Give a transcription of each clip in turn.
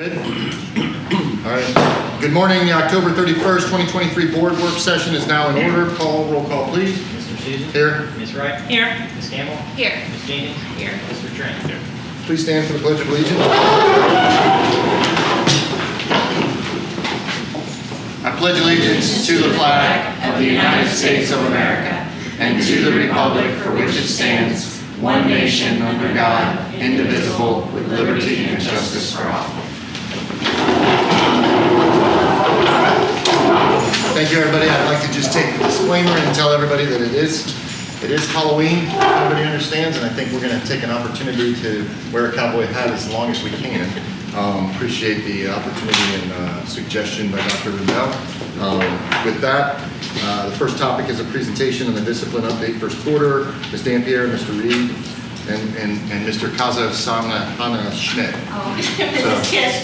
Good. All right. Good morning. The October 31st, 2023 board work session is now in order. Roll call, please. Mr. Susan? Here. Ms. Wright? Here. Ms. Campbell? Here. Ms. Jenkins? Here. Mr. Trent? Here. Please stand for the Pledge of Allegiance. I pledge allegiance to the flag of the United States of America and to the republic for which it stands, one nation under God, indivisible, with liberty and justice for all. Thank you, everybody. I'd like to just take the disclaimer and tell everybody that it is Halloween. Everybody understands, and I think we're going to take an opportunity to wear a cowboy hat as long as we can. Appreciate the opportunity and suggestion by Dr. Rundell. With that, the first topic is a presentation on the discipline update first quarter. Ms. Dampier, Mr. Reed, and Mr. Hannah Schmidt.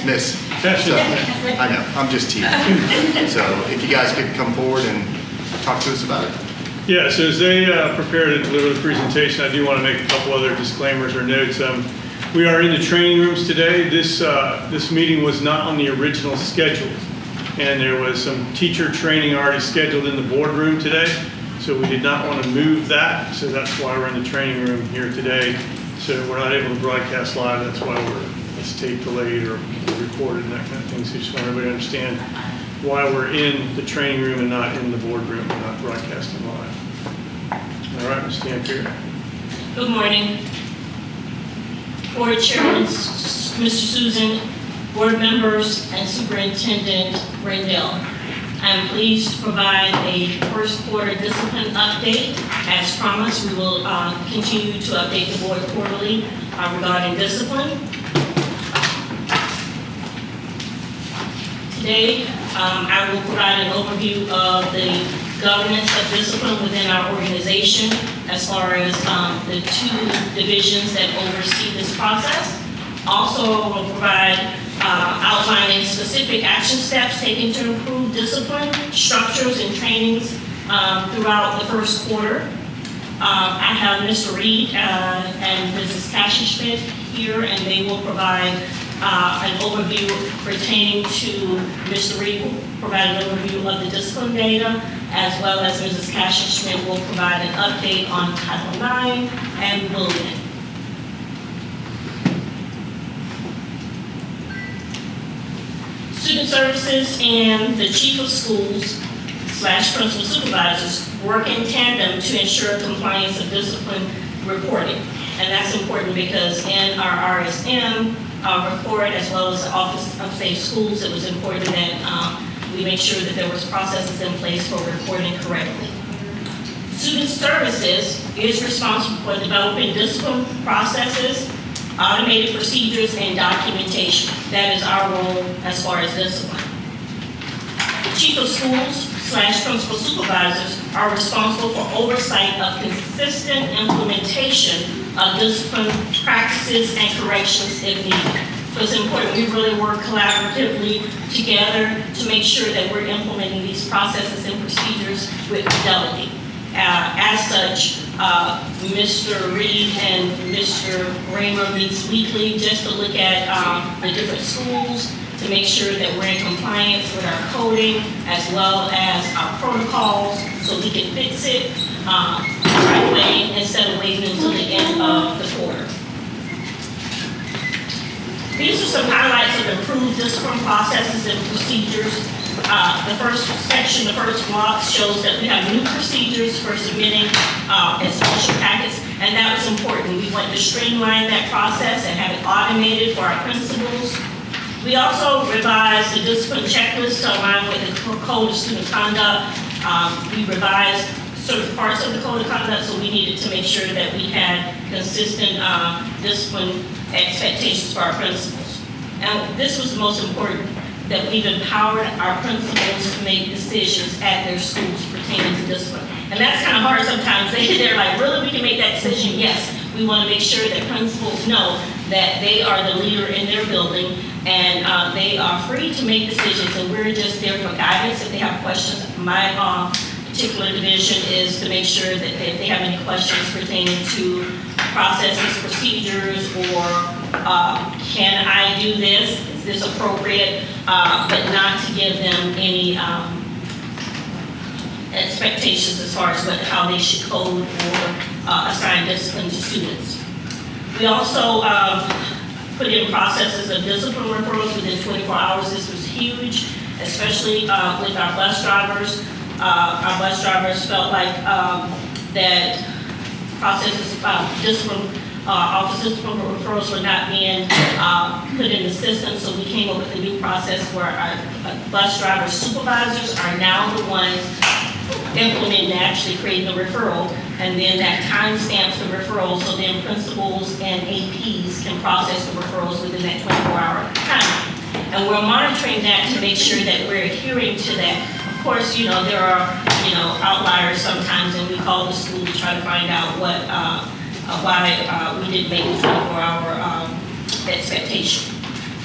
Miss. I know, I'm just teasing. So if you guys could come forward and talk to us about it. Yeah, so as they prepare to deliver the presentation, I do want to make a couple other disclaimers or notes. We are in the training rooms today. This meeting was not on the original schedule, and there was some teacher training already scheduled in the boardroom today, so we did not want to move that, so that's why we're in the training room here today. So we're not able to broadcast live, that's why it's tape delayed or recorded and that kind of thing, so just want everybody to understand why we're in the training room and not in the boardroom, and not broadcasting live. All right, Ms. Dampier. Good morning. Board Chairman, Mr. Susan, board members, and Superintendent Randall. I'm pleased to provide a first quarter discipline update. As promised, we will continue to update the board quarterly regarding discipline. Today, I will provide an overview of the governance of discipline within our organization as far as the two divisions that oversee this process. Also, I will provide outlining specific action steps taken to improve discipline, structures, and trainings throughout the first quarter. I have Mr. Reed and Mrs. Kashenschmidt here, and they will provide an overview pertaining to Mr. Reed will provide an overview of the discipline data, as well as Mrs. Kashenschmidt will provide an update on Title IX and bullying. Student services and the chief of schools / principal supervisors work in tandem to ensure compliance of discipline reporting. And that's important because in our RSM report, as well as the Office of Safe Schools, it was important that we make sure that there was processes in place for reporting correctly. Student services is responsible for developing discipline processes, automated procedures, and documentation. That is our role as far as discipline. The chief of schools / principal supervisors are responsible for oversight of consistent implementation of discipline practices and corrections if needed. So it's important we really work collaboratively together to make sure that we're implementing these processes and procedures with fidelity. As such, Mr. Reed and Mr. Raymer meets weekly just to look at the different schools to make sure that we're in compliance with our coding as well as our protocols so we can fix it right away instead of waiting until the end of the quarter. These are some highlights of improved discipline processes and procedures. The first section, the first block, shows that we have new procedures for submitting inspection packets, and that was important. We wanted to streamline that process and have it automated for our principals. We also revised the discipline checklist to align with the Code of Student Conduct. We revised certain parts of the Code of Conduct, so we needed to make sure that we had consistent discipline expectations for our principals. And this was the most important, that we've empowered our principals to make decisions at their schools pertaining to discipline. And that's kind of hard sometimes. They're like, really, we can make that decision? Yes. We want to make sure that principals know that they are the leader in their building and they are free to make decisions, and we're just there for guidance if they have questions. My particular division is to make sure that if they have any questions pertaining to processes, procedures, or can I do this? this appropriate, but not to give them any expectations as far as how they should code or assign discipline to students. We also put in processes of discipline referrals within 24 hours. This was huge, especially with our bus drivers. Our bus drivers felt like that processes, discipline, office discipline referrals were not being put in the system, so we came up with a new process where our bus driver supervisors are now the ones implementing and actually creating the referral, and then that time stamps the referral, so then principals and APs can process the referrals within that 24-hour time. And we're monitoring that to make sure that we're adhering to that. Of course, there are, outliers sometimes, and we call the school to try to find out why we didn't make the 24-hour expectation.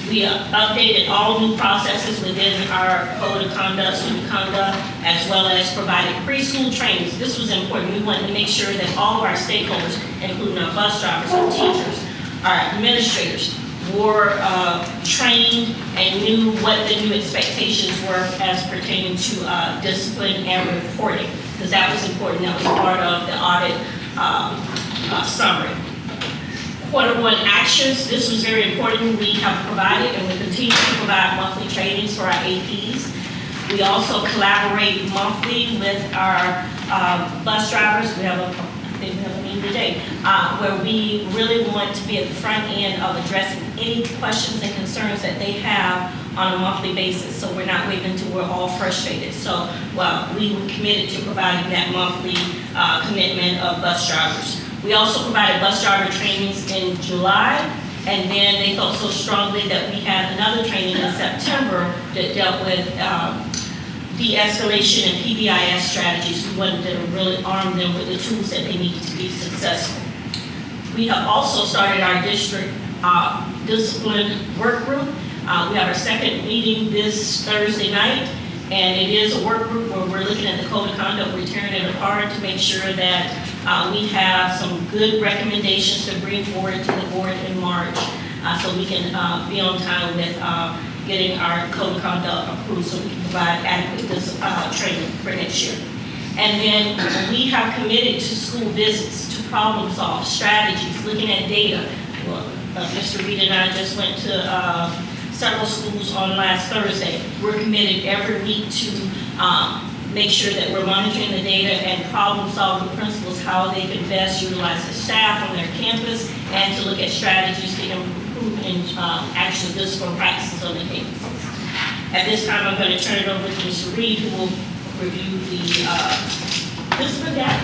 We updated all new processes within our code of conduct, student conduct, as well as provided preschool trainings. This was important. We wanted to make sure that all of our stakeholders, including our bus drivers, our teachers, our administrators, were trained and knew what the new expectations were as pertaining to discipline and reporting, because that was important. That was part of the audit summary. Quarter one actions, this was very important. We have provided and we continue to provide monthly trainings for our APs. We also collaborate monthly with our bus drivers. We have I think we have a meeting today, where we really want to be at the front end of addressing any questions and concerns that they have on a monthly basis, so we're not waiting until we're all frustrated. So we were committed to providing that monthly commitment of bus drivers. We also provided bus driver trainings in July, and then they felt so strongly that we had another training in September that dealt with de-escalation and PBIS strategies. We wanted to really arm them with the tools that they needed to be successful. We have also started our district discipline work group. We have our second meeting this Thursday night, and it is a work group where we're looking at the code of conduct, we're tearing it apart to make sure that we have some good recommendations to bring forward to the board in March, so we can be on time with getting our code of conduct approved, so we can provide adequate training for next year. And then we have committed to school visits to problem solve strategies, looking at data. Well, Mr. Reed and I just went to several schools on last Thursday. We're committed every week to make sure that we're monitoring the data and problem solve with principals how they can best utilize the staff on their campus, and to look at strategies to improve in actual discipline practices on the campuses. At this time, I'm going to turn it over to Mr. Reed, who will review the discipline data.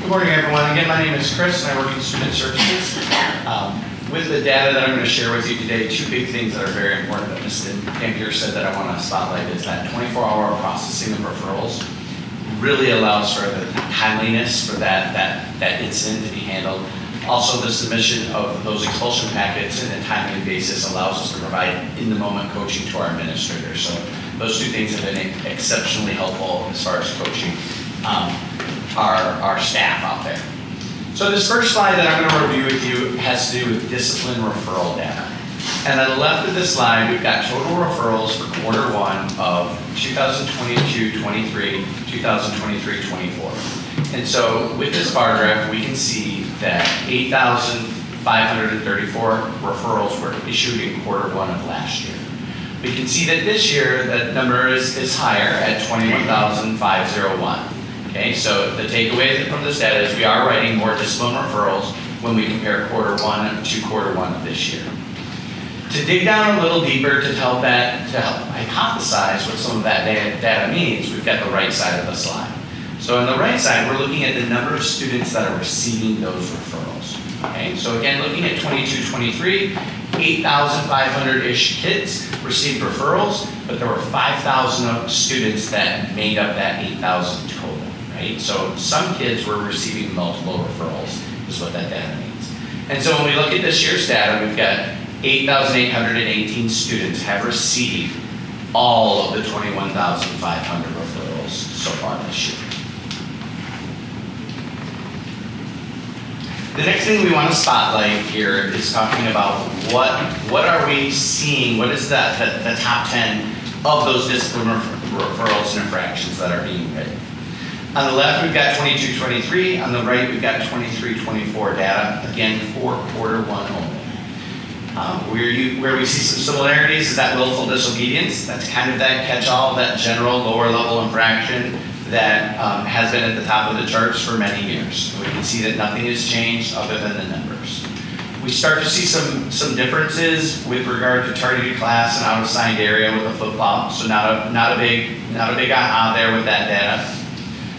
Good morning, everyone. Again, my name is Chris, and I work in Student Services. With the data that I'm going to share with you today, two big things that are very important that Ms. Dampier said that I want to spotlight is that 24-hour processing of referrals really allows for the timeliness for that incident to be handled. Also, the submission of those expulsion packets in a timely basis allows us to provide in-the-moment coaching to our administrators. So those two things have been exceptionally helpful as far as coaching our staff out there. So this first slide that I'm going to review with you has to do with discipline referral data. And on the left of this slide, we've got total referrals for quarter one of 2022-23, 2023-24. And so with this bar graph, we can see that 8,534 referrals were issued in quarter one of last year. We can see that this year, that number is higher at 21,501. Okay, so the takeaway from this data is we are writing more discipline referrals when we compare quarter one to quarter one of this year. To dig down a little deeper to help hypothesize what some of that data means, we've got the right side of the slide. So on the right side, we're looking at the number of students that are receiving those referrals. Okay, so again, looking at 22-23, 8,500-ish kids received referrals, but there were 5,000 students that made up that 8,000 total. Right? So some kids were receiving multiple referrals, is what that data means. And so when we look at this year's data, we've got 8,818 students have received all of the 21,500 referrals so far this year. The next thing we want to spotlight here is talking about what are we seeing, what is the top 10 of those discipline referrals and infractions that are being written. On the left, we've got 22-23. On the right, we've got 23-24 data, again, for quarter one only. Where we see some similarities is that willful disobedience. That's kind of that catch-all, that general lower level infraction that has been at the top of the charts for many years. We can see that nothing has changed other than the numbers. We start to see some differences with regard to targeted class and out-of-signed area with the flip-flop. So not a big aha there with that data.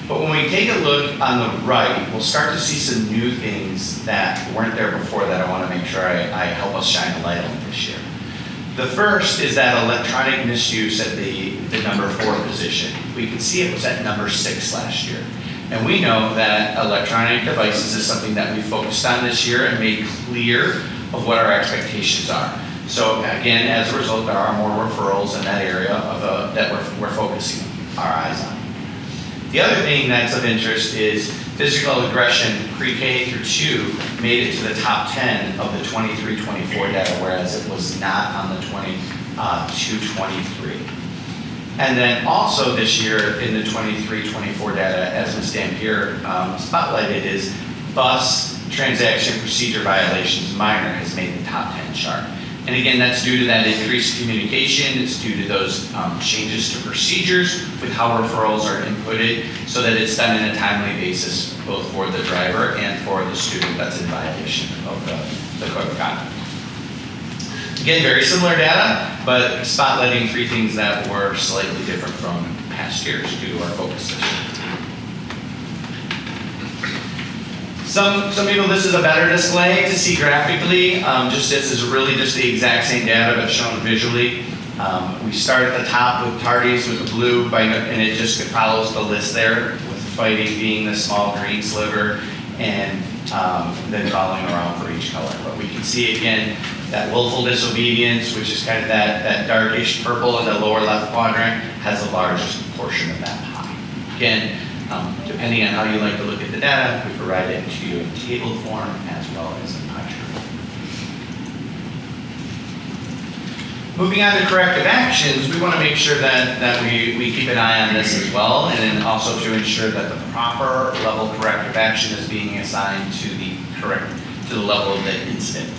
But when we take a look on the right, we'll start to see some new things that weren't there before that I want to make sure I help us shine a light on this year. The first is that electronic misuse at the number 4 position. We can see it was at number 6 last year. And we know that electronic devices is something that we focused on this year and made clear of what our expectations are. So again, as a result, there are more referrals in that area that we're focusing our eyes on. The other thing that's of interest is physical aggression pre-K through 2 made it to the top 10 of the 23-24 data, whereas it was not on the 22-23. And then also this year in the 23-24 data, as Ms. Dampier spotlighted, is bus transaction procedure violations minor has made the top 10 chart. And again, that's due to that increased communication. It's due to those changes to procedures with how referrals are inputted so that it's done in a timely basis, both for the driver and for the student that's in violation of the code of conduct. Again, very similar data, but spotlighting 3 things that were slightly different from past years due to our focus this year. Some people, this is a better display to see graphically. This is really just the exact same data but shown visually. We start at the top with tardies with the blue, and it just follows the list there, with fighting being the small green sliver, and then following around for each color. But we can see again that willful disobedience, which is kind of that darkish purple in the lower left quadrant, has the largest portion of that pie. Again, depending on how you like to look at the data, we provide it to you in table form as well as in pie chart. Moving on to corrective actions, we want to make sure that we keep an eye on this as well, and then also to ensure that the proper level corrective action is being assigned to the level of the incident.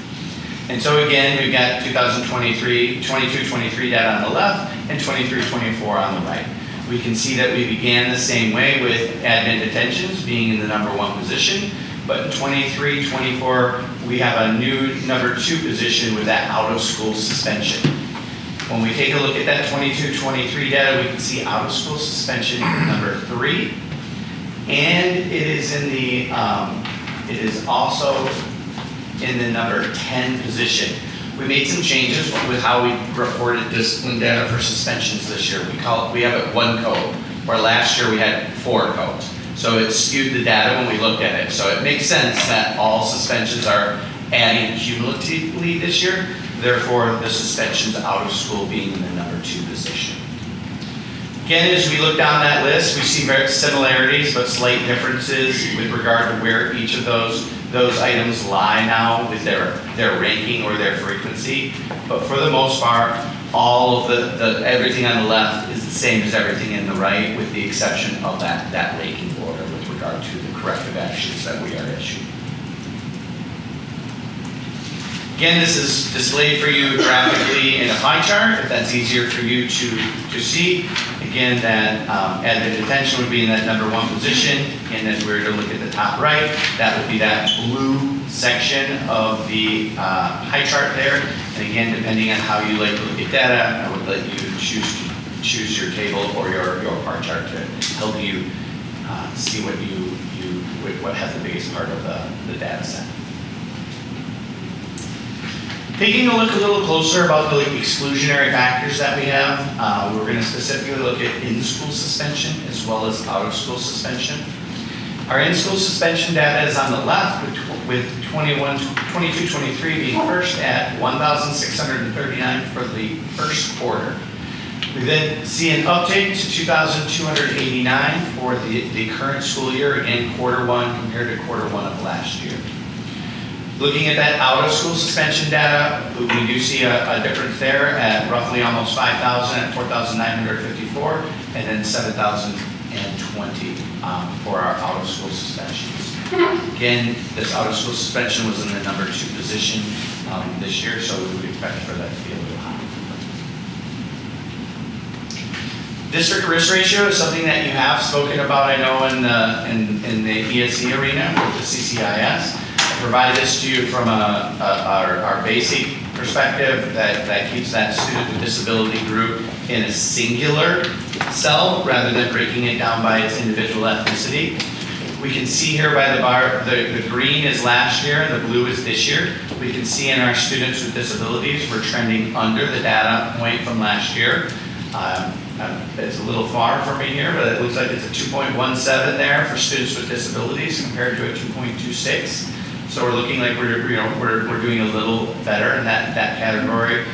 And so again, we've got 22-23 data on the left and 23-24 on the right. We can see that we began the same way with admin detentions being in the number 1 position, but in 23-24, we have a new number 2 position with that out-of-school suspension. When we take a look at that 22-23 data, we can see out-of-school suspension number 3, and it is also in the number 10 position. We made some changes with how we reported discipline data for suspensions this year. We have it 1 code, where last year we had 4 codes. So it skewed the data when we looked at it. So it makes sense that all suspensions are adding cumulatively this year. Therefore, the suspensions out of school being in the number 2 position. Again, as we look down that list, we see very similarities but slight differences with regard to where each of those items lie now with their ranking or their frequency. But for the most part, all of everything on the left is the same as everything in the right, with the exception of that ranking order with regard to the corrective actions that we are issuing. Again, this is displayed for you graphically in a pie chart, if that's easier for you to see. Again, that admin detention would be in that number 1 position. And if we were to look at the top right, that would be that blue section of the pie chart there. And again, depending on how you like to look at data, I would let you choose your table or your pie chart to help you see what has the biggest part of the data set. Taking a look a little closer about the exclusionary factors that we have, we're going to specifically look at in-school suspension as well as out-of-school suspension. Our in-school suspension data is on the left with 22-23 being first at 1,639 for the first quarter. We then see an uptake to 2,289 for the current school year, again, quarter 1 compared to quarter 1 of last year. Looking at that out-of-school suspension data, we do see a difference there at roughly almost 5,000 at 4,954, and then 7,020 for our out-of-school suspensions. Again, this out-of-school suspension was in the number 2 position this year, so we would expect for that to be a little high. District risk ratio is something that you have spoken about, I know, in the ESE arena with the CCIS. I provide this to you from our basic perspective that keeps that student with disability group in a singular cell rather than breaking it down by its individual ethnicity. We can see here by the bar, the green is last year and the blue is this year. We can see in our students with disabilities, we're trending under the data point from last year. It's a little far for me here, but it looks like it's a 2.17 there for students with disabilities compared to a 2.26. So we're looking like we're doing a little better in that category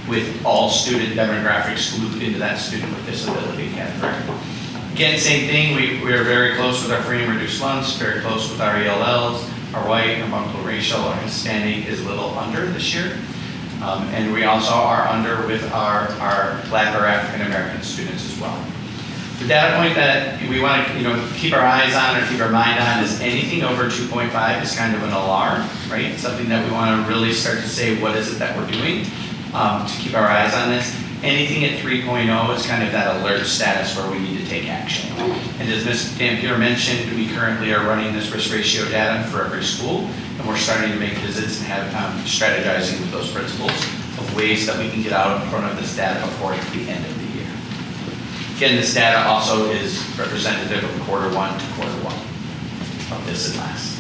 with all student demographics grouped into that student with disability category. Again, same thing, we are very close with our free and reduced lunch, very close with our ELLs, our white, our multiracial, our Hispanic is a little under this year. And we also are under with our Black or African American students as well. The data point that we want to keep our eyes on or keep our mind on is anything over 2.5 is kind of an alarm, right? It's something that we want to really start to say, what is it that we're doing to keep our eyes on this. Anything at 3.0 is kind of that alert status where we need to take action. And as Ms. Dampier mentioned, we currently are running this risk ratio data for every school, and we're starting to make visits and have strategizing with those principals of ways that we can get out in front of this data before the end of the year. Again, this data also is representative of quarter 1 to quarter 1 of this and last.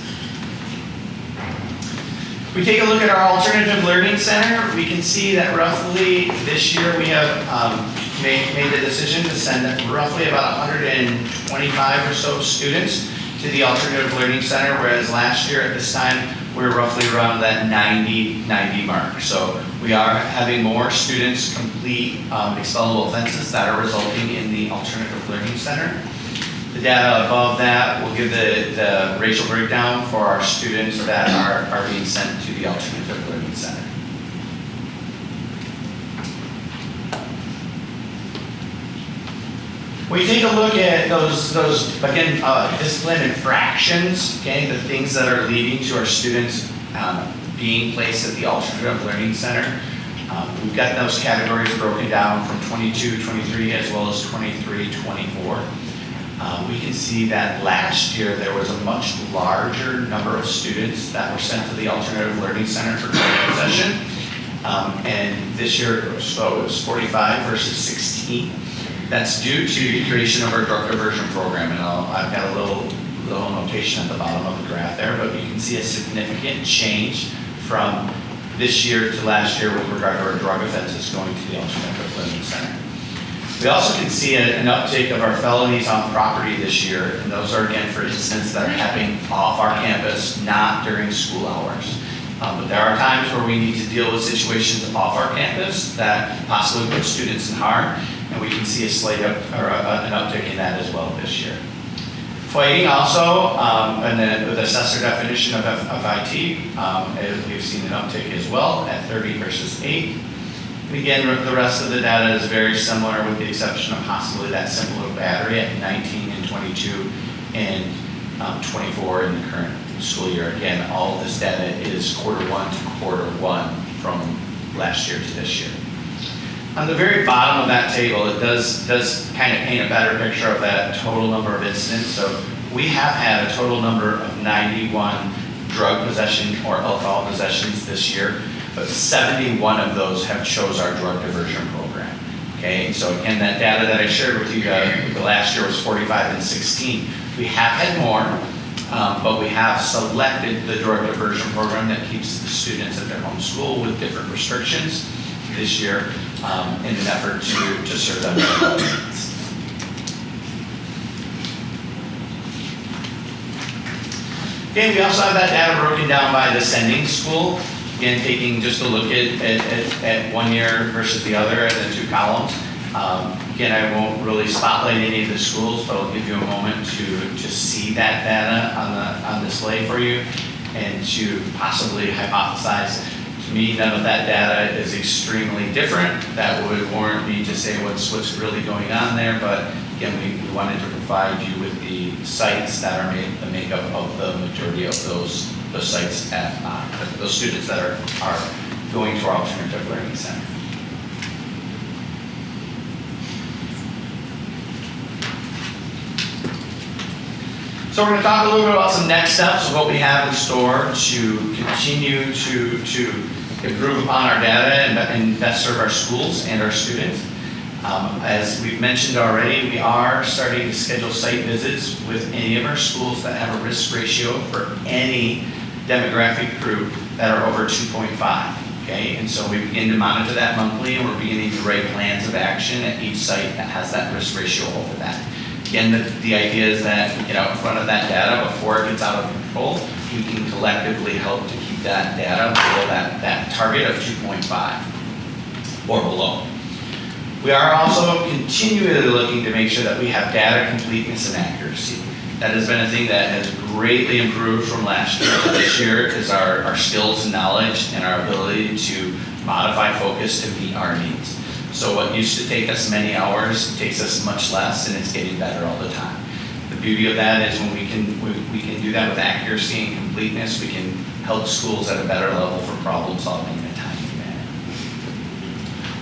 If we take a look at our Alternative Learning Center, we can see that roughly this year we have made the decision to send roughly about 125 or so students to the Alternative Learning Center, whereas last year at this time we were roughly around that 90 mark. So we are having more students complete expellable offenses that are resulting in the Alternative Learning Center. The data above that will give the racial breakdown for our students that are being sent to the Alternative Learning Center. We take a look at those again, discipline infractions, okay, the things that are leading to our students being placed at the Alternative Learning Center. We've got those categories broken down from 22, 23, as well as 23, 24. We can see that last year there was a much larger number of students that were sent to the Alternative Learning Center for drug possession. And this year it was 45 versus 16. That's due to the creation of our drug diversion program. And I've got a little notation at the bottom of the graph there, but you can see a significant change from this year to last year with regard to our drug offenses going to the Alternative Learning Center. We also can see an uptake of our felonies on property this year, and those are again for incidents that are happening off our campus, not during school hours. But there are times where we need to deal with situations off our campus that possibly put students in harm, and we can see a slight an uptick in that as well this year. Fighting also, and then the assessor definition of FIT, we've seen an uptick as well at 30 versus 8. And again, the rest of the data is very similar with the exception of possibly that simple battery at 19 and 22 and 24 in the current school year. Again, all of this data is quarter 1 to quarter 1 from last year to this year. On the very bottom of that table, it does kind of paint a better picture of that total number of incidents. So we have had a total number of 91 drug possession or alcohol possessions this year, but 71 of those have chose our drug diversion program. Okay, so again, that data that I shared with you the last year was 45 and 16. We have had more, but we have selected the drug diversion program that keeps the students at their home school with different restrictions this year in an effort to serve them their needs. Okay, we also have that data broken down by the sending school. Again, taking just a look at 1 year versus the other in the 2 columns. Again, I won't really spotlight any of the schools, but I'll give you a moment to see that data on display for you. and to possibly hypothesize. To me, none of that data is extremely different. That would warrant me to say what's really going on there, but again, we wanted to provide you with the sites that are the makeup of the majority of those sites at, those students that are going to our alternative learning center. So we're going to talk a little bit about some next steps of what we have in store to continue to improve upon our data and best serve our schools and our students. As we've mentioned already, we are starting to schedule site visits with any of our schools that have a risk ratio for any demographic group that are over 2.5. Okay, and so we begin to monitor that monthly, and we're beginning to write plans of action at each site that has that risk ratio over that. Again, the idea is that we get out in front of that data before it gets out of control. We can collectively help to keep that data below that target of 2.5 or below. We are also continually looking to make sure that we have data completeness and accuracy. That has been a thing that has greatly improved from last year. This year is our skills and knowledge and our ability to modify focus to meet our needs. So what used to take us many hours takes us much less, and it's getting better all the time. The beauty of that is when we can do that with accuracy and completeness, we can help schools at a better level for problem solving in a timely manner.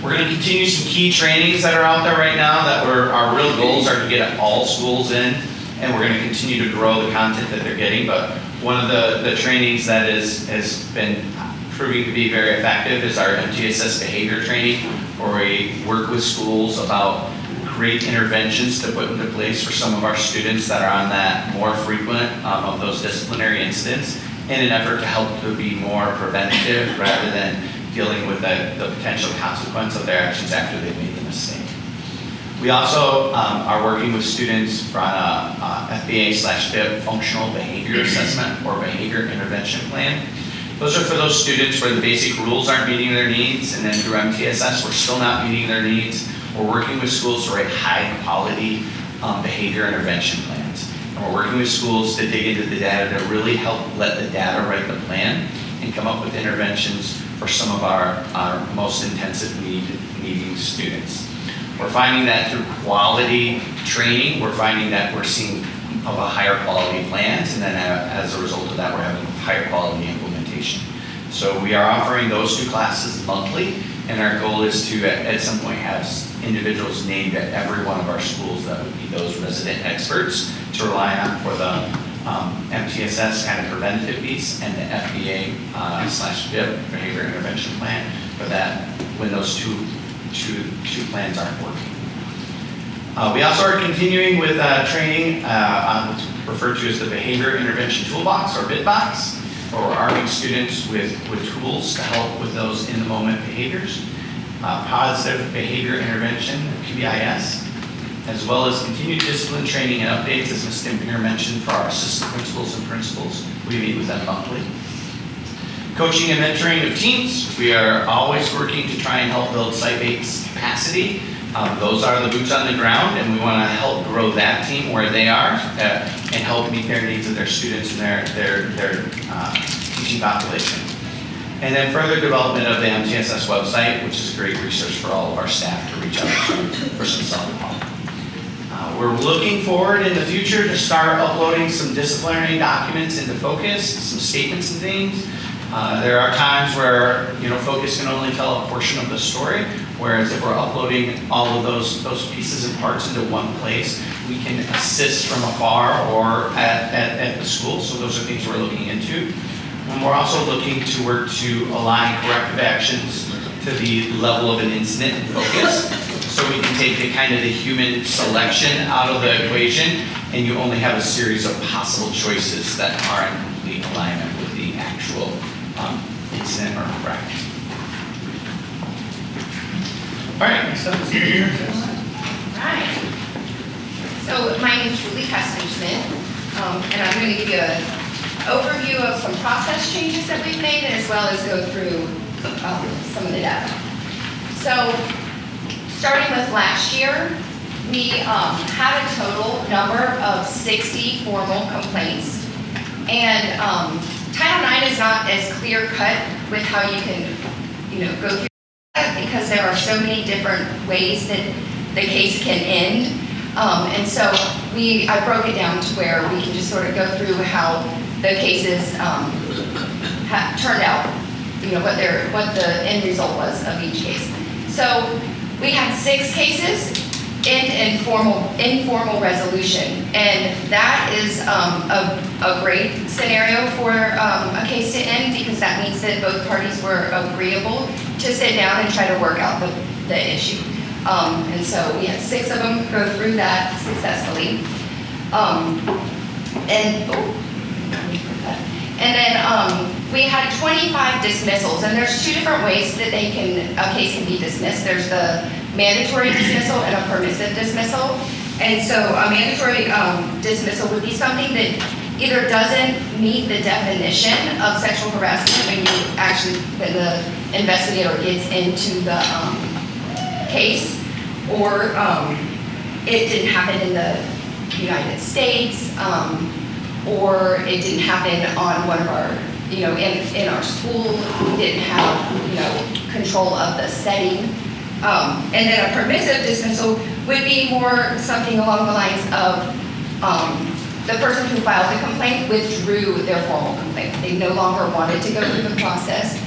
We're going to continue some key trainings that are out there right now that our real goals are to get all schools in, and we're going to continue to grow the content that they're getting. But one of the trainings that has been proving to be very effective is our MTSS behavior training, where we work with schools about great interventions to put into place for some of our students that are on that more frequent of those disciplinary incidents, in an effort to help to be more preventative rather than dealing with the potential consequence of their actions after they've made the mistake. We also are working with students on a FBA/BIP functional behavior assessment or behavior intervention plan. Those are for those students where the basic rules aren't meeting their needs, and then through MTSS we're still not meeting their needs. We're working with schools to write high quality behavior intervention plans. And we're working with schools to dig into the data to really help let the data write the plan and come up with interventions for some of our most intensive needing students. We're finding that through quality training, we're finding that we're seeing of a higher quality plans, and then as a result of that, we're having higher quality implementation. So we are offering those two classes monthly, and our goal is to, at some point, have individuals named at every one of our schools that would be those resident experts to rely on for the MTSS kind of preventative piece and the FBA/BIP behavior intervention plan for that when those two plans aren't working. We also are continuing with training on what's referred to as the Behavior Intervention Toolbox, or BITBox, where we're arming students with tools to help with those in-the-moment behaviors. Positive Behavior Intervention, PBIS, as well as continued discipline training and updates, as Ms. Stimpinger mentioned, for our assistant principals and principals. We meet with them monthly. Coaching and mentoring of teams. We are always working to try and help build site-based capacity. Those are the boots on the ground, and we want to help grow that team where they are and help meet their needs of their students and their teaching population. And then further development of the MTSS website, which is a great resource for all of our staff to reach out to for some self-help. We're looking forward in the future to start uploading some disciplinary documents into Focus, some statements and things. There are times where Focus can only tell a portion of the story, whereas if we're uploading all of those pieces and parts into one place, we can assist from afar or at the school. So those are things we're looking into. And we're also looking to work to align corrective actions to the level of an incident in Focus, so we can take the kind of the human selection out of the equation, and you only have a series of possible choices that are in complete alignment with the actual incident or infraction. All right, next up is Julie. Right. So my name is Julie Heston-Smith, and I'm going to give you an overview of some process changes that we've made, as well as go through some of the data. So starting with last year, we had a total number of 60 formal complaints, and Title IX is not as clear cut with how you can, go through that because there are so many different ways that the case can end. And so I broke it down to where we can just sort of go through how the cases have turned out, what the end result was of each case. So we had 6 cases in informal resolution, and that is a great scenario for a case to end because that means that both parties were agreeable to sit down and try to work out the issue. And so we had 6 of them go through that successfully. And then we had 25 dismissals, and there's 2 different ways that a case can be dismissed. There's the mandatory dismissal and a permissive dismissal. And so a mandatory dismissal would be something that either doesn't meet the definition of sexual harassment when the investigator gets into the case, or it didn't happen in the United States, or it didn't happen on one of our, in our school, we didn't have, control of the setting. And then a permissive dismissal would be more something along the lines of the person who filed the complaint withdrew their formal complaint. They no longer wanted to go through the process,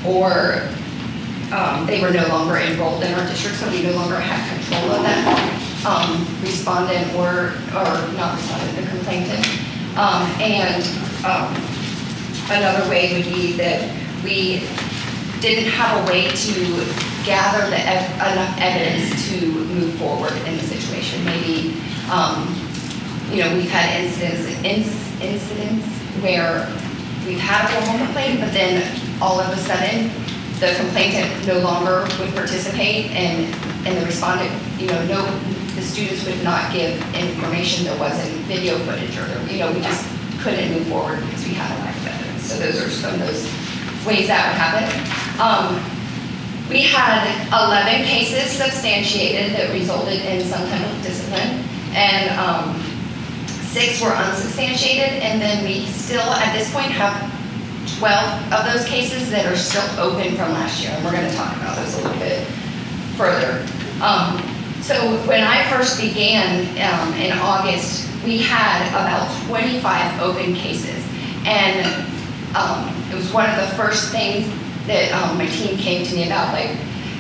or they were no longer enrolled in our district, so we no longer had control of that respondent or not respondent, the complainant. Another way would be that we didn't have a way to gather enough evidence to move forward in the situation. Maybe, we've had incidents where we've had a formal complaint, but then all of a sudden, the complainant no longer would participate, and the respondent, the students would not give information. There wasn't video footage, or we just couldn't move forward because we had a lack of evidence. So those are some of those ways that would happen. We had 11 cases substantiated that resulted in some type of discipline, and 6 were unsubstantiated, and then we still, at this point, have 12 of those cases that are still open from last year, and we're going to talk about those a little bit further. So when I first began in August, we had about 25 open cases, and it was one of the first things that my team came to me about, like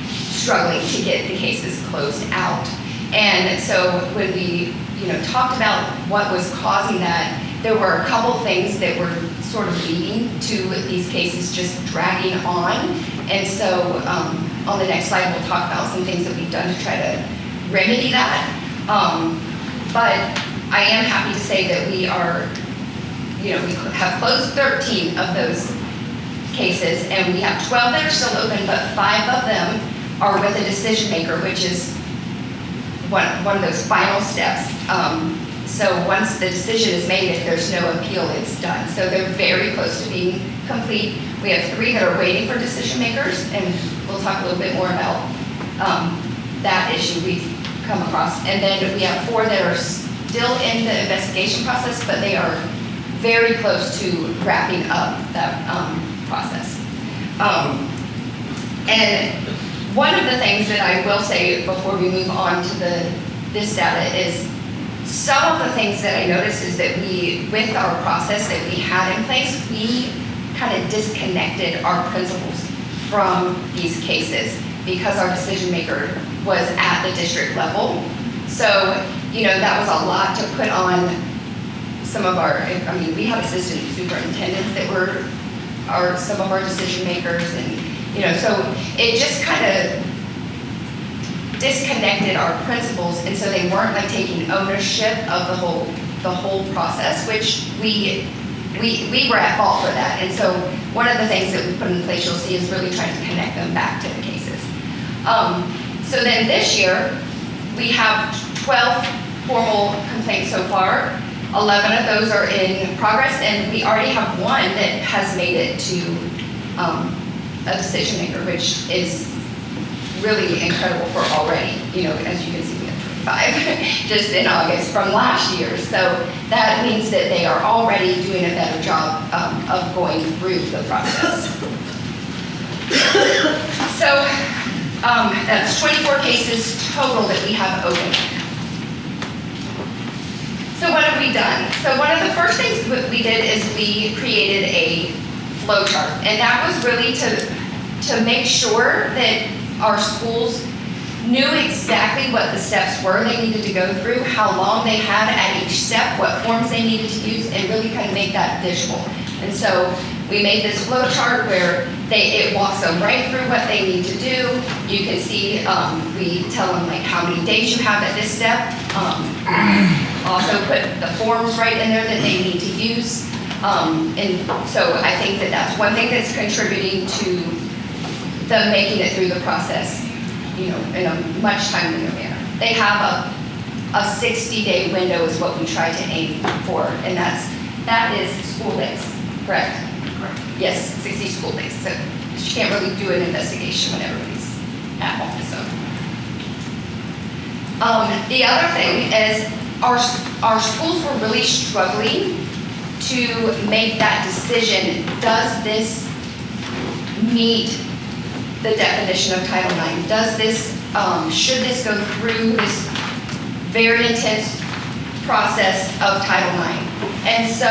struggling to get the cases closed out. And so when we, talked about what was causing that, there were a couple things that were sort of leading to these cases just dragging on. And so on the next slide, we'll talk about some things that we've done to try to remedy that. But I am happy to say that we are, we have closed 13 of those cases, and we have 12 that are still open, but 5 of them are with a decision maker, which is one of those final steps. So once the decision is made, if there's no appeal, it's done. So they're very close to being complete. We have 3 that are waiting for decision makers, and we'll talk a little bit more about that issue we've come across. And then we have 4 that are still in the investigation process, but they are very close to wrapping up that process. And one of the things that I will say before we move on to this data is some of the things that I noticed is that with our process that we had in place, we kind of disconnected our principals from these cases because our decision maker was at the district level. So, that was a lot to put on some of we had assistant superintendents that were some of our decision makers, and, so it just kind of disconnected our principals, and so they weren't like taking ownership of the whole process, which we were at fault for that. And so one of the things that we put in place, you'll see, is really trying to connect them back to the cases. So then this year, we have 12 formal complaints so far. 11 of those are in progress, and we already have 1 that has made it to a decision maker, which is really incredible for already, as you can see, we have 45 just in August from last year. So that means that they are already doing a better job of going through the process. So that's 24 cases total that we have open. So what have we done? So one of the first things that we did is we created a flow chart, and that was really to make sure that our schools knew exactly what the steps were they needed to go through, how long they had at each step, what forms they needed to use, and really kind of make that visual. And so we made this flow chart where it walks them right through what they need to do. You can see, we tell them like how many days you have at this step. Also put the forms right in there that they need to use. And so I think that that's one thing that's contributing to them making it through the process, you know, in a much timelier manner. They have a 60-day window is what we try to aim for, and that is school days, correct? Correct. Yes, 60 school days. So you can't really do an investigation when everybody's at home. So the other thing is our schools were really struggling to make that decision. Does this meet the definition of Title IX? Does this, should this go through this very intense process of Title IX? And so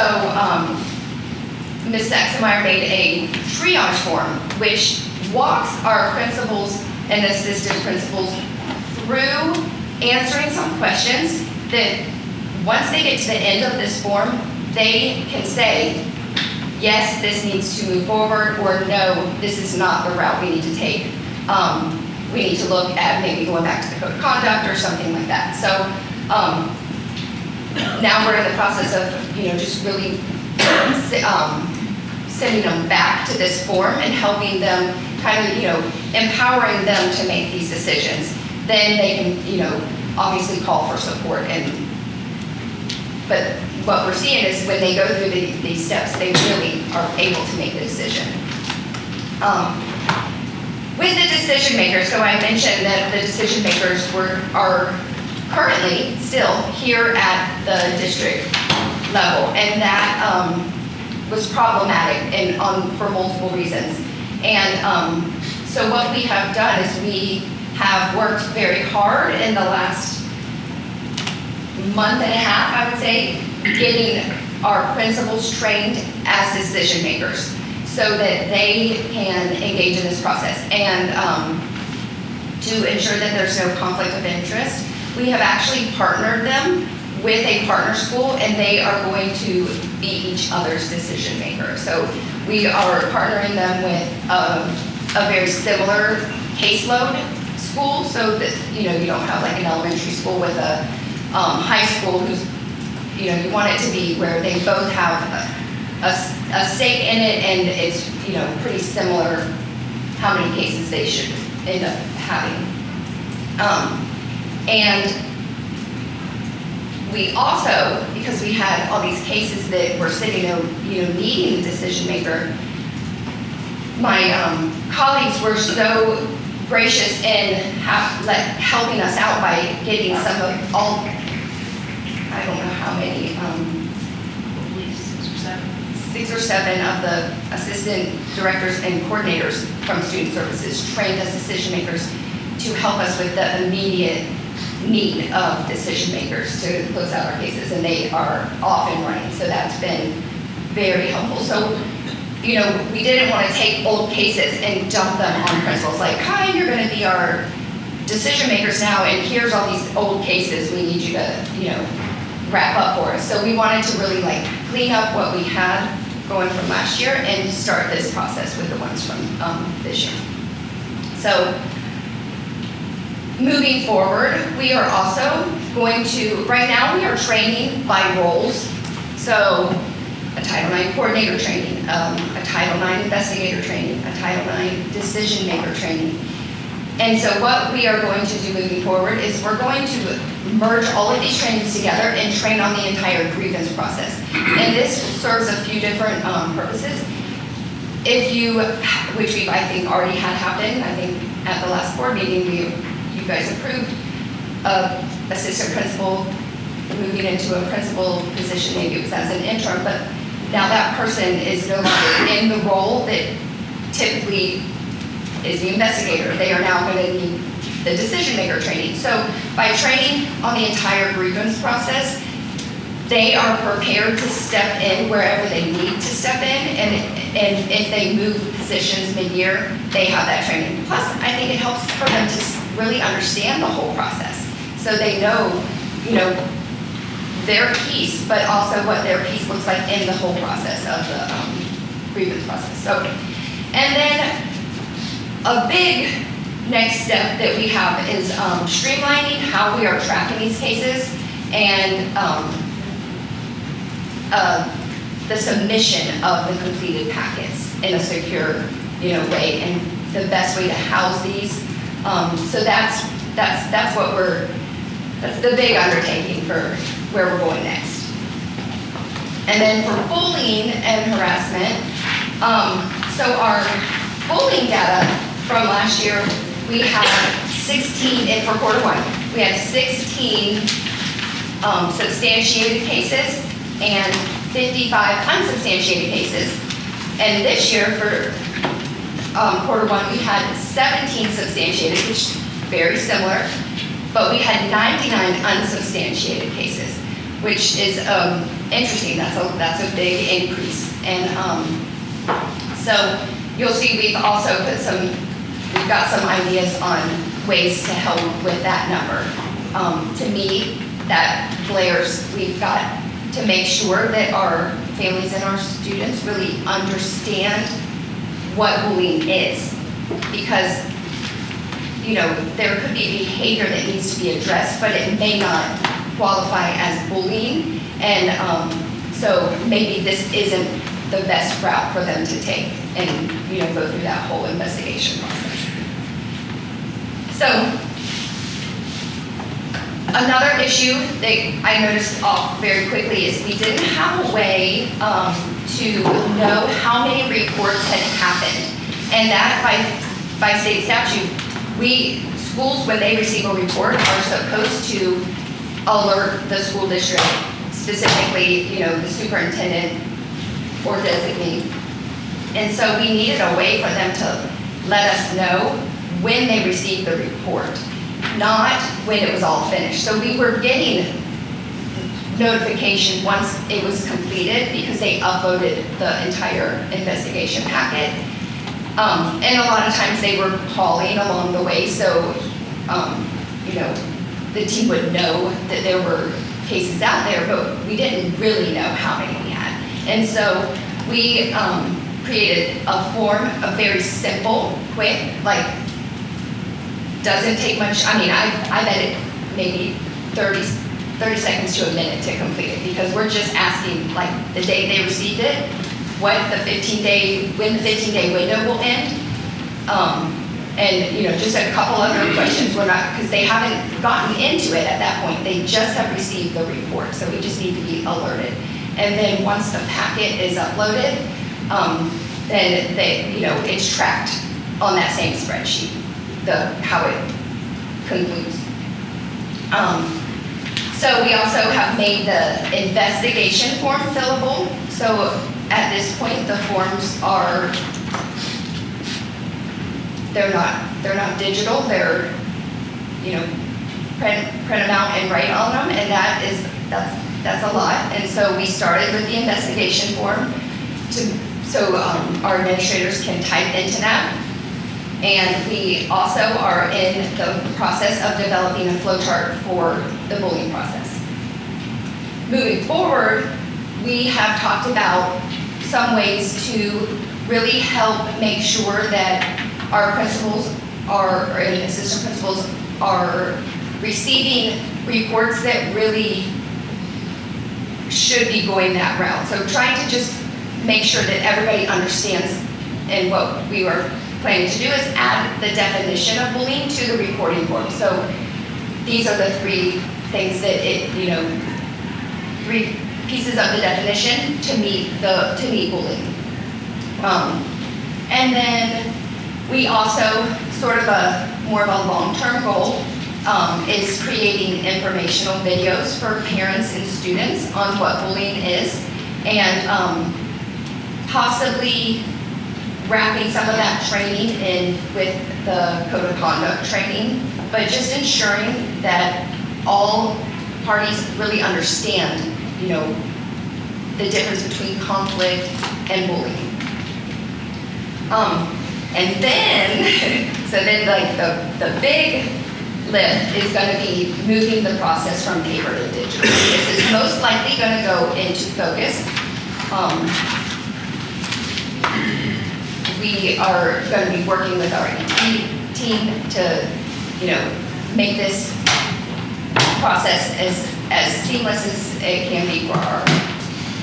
Ms. Saxemeyer made a triage form which walks our principals and assistant principals through answering some questions that once they get to the end of this form, they can say, yes, this needs to move forward, or no, this is not the route we need to take. We need to look at maybe going back to the code of conduct or something like that. So now we're in the process of, you know, just really sending them back to this form and helping them kind of, you know, empowering them to make these decisions. Then they can, you know, obviously call for support. But what we're seeing is when they go through these steps, they really are able to make the decision. With the decision makers, so I mentioned that the decision makers are currently still here at the district level, and that was problematic and for multiple reasons. And so what we have done is we have worked very hard in the last month and a half, I would say, getting our principals trained as decision makers so that they can engage in this process. And to ensure that there's no conflict of interest, we have actually partnered them with a partner school, and they are going to be each other's decision maker. So we are partnering them with a very similar caseload school, so that, you know, you don't have like an elementary school with a high school who's, you know, you want it to be where they both have a stake in it, and it's, you know, pretty similar how many cases they should end up having. And we also, because we had all these cases that were sitting there, you know, needing a decision maker, my colleagues were so gracious in helping us out by getting some of all, I don't know how many, 6 or 7 of the assistant directors and coordinators from student services trained as decision makers to help us with the immediate need of decision makers to close out our cases, and they are off and running, so that's been very helpful. So, you know, we didn't want to take old cases and dump them on principals, like, hi, you're going to be our decision makers now, and here's all these old cases we need you to, you know, wrap up for us. So we wanted to really like clean up what we had going from last year and start this process with the ones from this year. So moving forward, we are also going to, right now we are training by roles. So a Title IX coordinator training, a Title IX investigator training, a Title IX decision maker training. And so what we are going to do moving forward is we're going to merge all of these trainings together and train on the entire grievance process. And this serves a few different purposes. If you, which we've, I think, already had happen, I think at the last board meeting, you guys approved a assistant principal moving into a principal position, maybe it was as an interim, but now that person is no longer in the role that typically is the investigator. They are now going to need the decision maker training. So by training on the entire grievance process, they are prepared to step in wherever they need to step in, and if they move positions mid-year, they have that training. Plus, I think it helps for them to really understand the whole process, so they know, their piece, but also what their piece looks like in the whole process of the grievance process. So, and then a big next step that we have is streamlining how we are tracking these cases and the submission of the completed packets in a secure, way, and the best way to house these. So that's the big undertaking for where we're going next. And then for bullying and harassment, so our bullying data from last year, we had 16, and for quarter one, we had 16 substantiated cases and 55 unsubstantiated cases. And this year for quarter one, we had 17 substantiated, which is very similar, but we had 99 unsubstantiated cases, which is interesting. That's a big increase. And so you'll see we've also we've got some ideas on ways to help with that number. To me, that glares, we've got to make sure that our families and our students really understand what bullying is. Because, there could be behavior that needs to be addressed, but it may not qualify as bullying. And so maybe this isn't the best route for them to take and, go through that whole investigation process. So, another issue that I noticed off very quickly is we didn't have a way to know how many reports had happened. And that by state statute, schools, when they receive a report, are supposed to alert the school district, specifically, the superintendent or designee. And so we needed a way for them to let us know when they received the report, not when it was all finished. So we were getting notification once it was completed because they uploaded the entire investigation packet. And a lot of times they were calling along the way, so the team would know that there were cases out there, but we didn't really know how many we had. And so we created a form, a very simple, quick, doesn't take much. I mean, I bet it maybe 30 seconds to a minute to complete it, because we're just asking the day they received it, when the 15-day window will end, and just a couple other questions. Because they haven't gotten into it at that point. They just have received the report, so we just need to be alerted. And then once the packet is uploaded, then it's tracked on that same spreadsheet, how it concludes. So we also have made the investigation form fillable. So at this point, the forms they're not digital. They're print them out and write on them, and that's a lot. And so we started with the investigation form so our administrators can type into that. And we also are in the process of developing a flow chart for the bullying process. Moving forward, we have talked about some ways to really help make sure that our principals and assistant principals are receiving reports that really should be going that route. So trying to just make sure that everybody understands, and what we were planning to do is add the definition of bullying to the reporting form. So these are the three things that three pieces of the definition to meet bullying. And then we also, sort of more of a long-term goal, is creating informational videos for parents and students on what bullying is, and possibly wrapping some of that training in with the code of conduct training, but just ensuring that all parties really understand, you know, the difference between conflict and bullying. And then, so then like the big lift is going to be moving the process from paper to digital. This is most likely going to go into Focus. We are going to be working with our EP team to, you know, make this process as seamless as it can be for our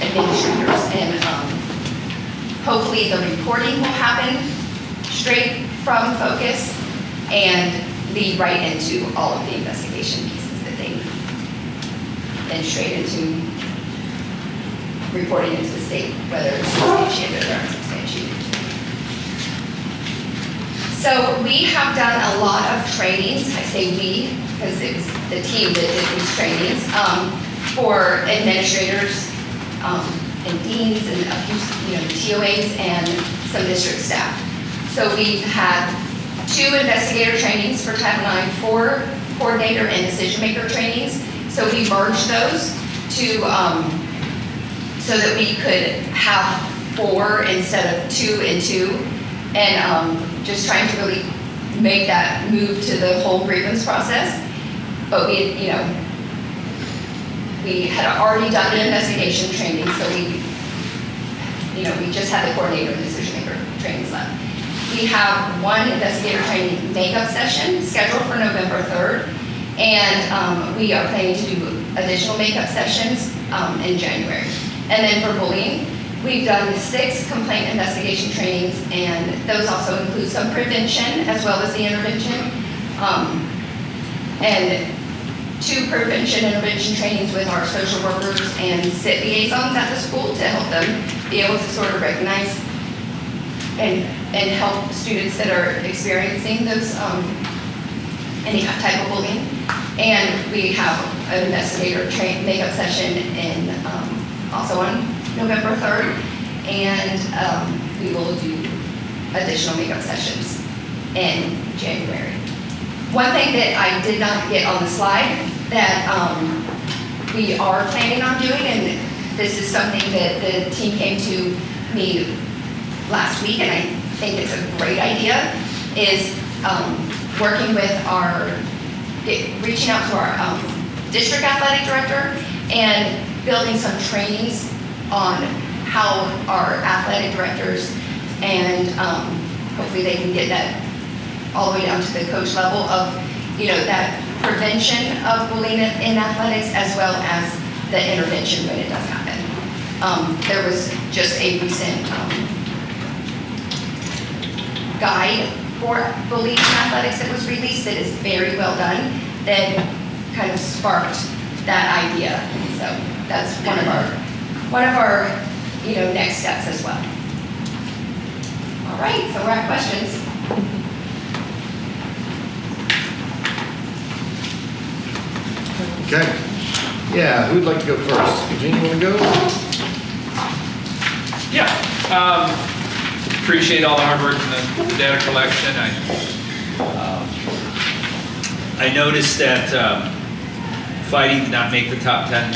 administrators. And hopefully the reporting will happen straight from Focus and lead right into all of the investigation pieces that they need. And straight into reporting into the state, whether it's substantiated or unsubstantiated. So we have done a lot of trainings, I say we, because it was the team that did these trainings, for administrators and deans and a few, you know, TOAs and some district staff. So we've had 2 investigator trainings for Title IX, 4 coordinator and decision maker trainings. So we merged those to, so that we could have 4 instead of 2 and 2. And just trying to really make that move to the whole grievance process. But we, you know, we had already done the investigation training, so we, you know, we just had the coordinator and decision maker trainings left. We have 1 investigator training makeup session scheduled for November 3rd, and we are planning to do additional makeup sessions in January. And then for bullying, we've done 6 complaint investigation trainings, and those also include some prevention as well as the intervention. And 2 prevention intervention trainings with our social workers and SIT liaisons at the school to help them be able to sort of recognize and help students that are experiencing those, any type of bullying. And we have an investigator makeup session in, also on November 3rd, and we will do additional makeup sessions in January. One thing that I did not get on the slide that we are planning on doing, and this is something that the team came to me last week, and I think it's a great idea, is working with reaching out to our district athletic director and building some trainings on how our athletic directors and hopefully they can get that all the way down to the coach level of, you know, that prevention of bullying in athletics as well as the intervention when it does happen. There was just a recent guide for bullying in athletics that was released that is very well done that kind of sparked that idea. So that's one of our you know, next steps as well. All right, so we're at questions. Okay. Yeah, who'd like to go first? Eugene, you want to go? Yeah, appreciate all the hard work in the data collection. I noticed that fighting did not make the top 10.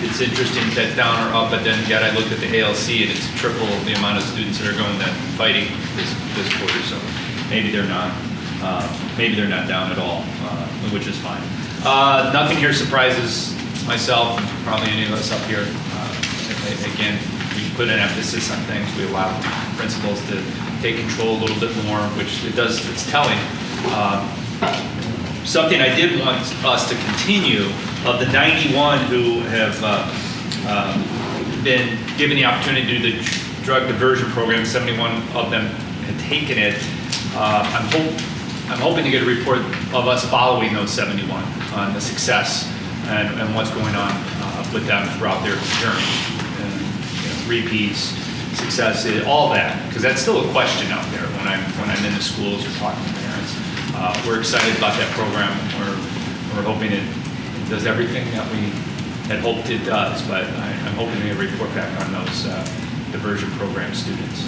It's interesting that down or up, but then yet I looked at the ALC and it's triple the amount of students that are going to fighting this quarter. So maybe they're not down at all, which is fine. Nothing here surprises myself and probably any of us up here. Again, we put an emphasis on things. We allow principals to take control a little bit more, which it does. It's telling. Something I did want us to continue, of the 91 who have been given the opportunity to do the drug diversion program, 71 of them had taken it. I'm hoping to get a report of us following those 71 on the success and what's going on with them throughout their journey. And, you know, repeats, success, all that, because that's still a question out there when I'm in the schools or talking to parents. we're excited about that program. We're hoping it does everything that we had hoped it does, but I'm hoping to report back on those diversion program students.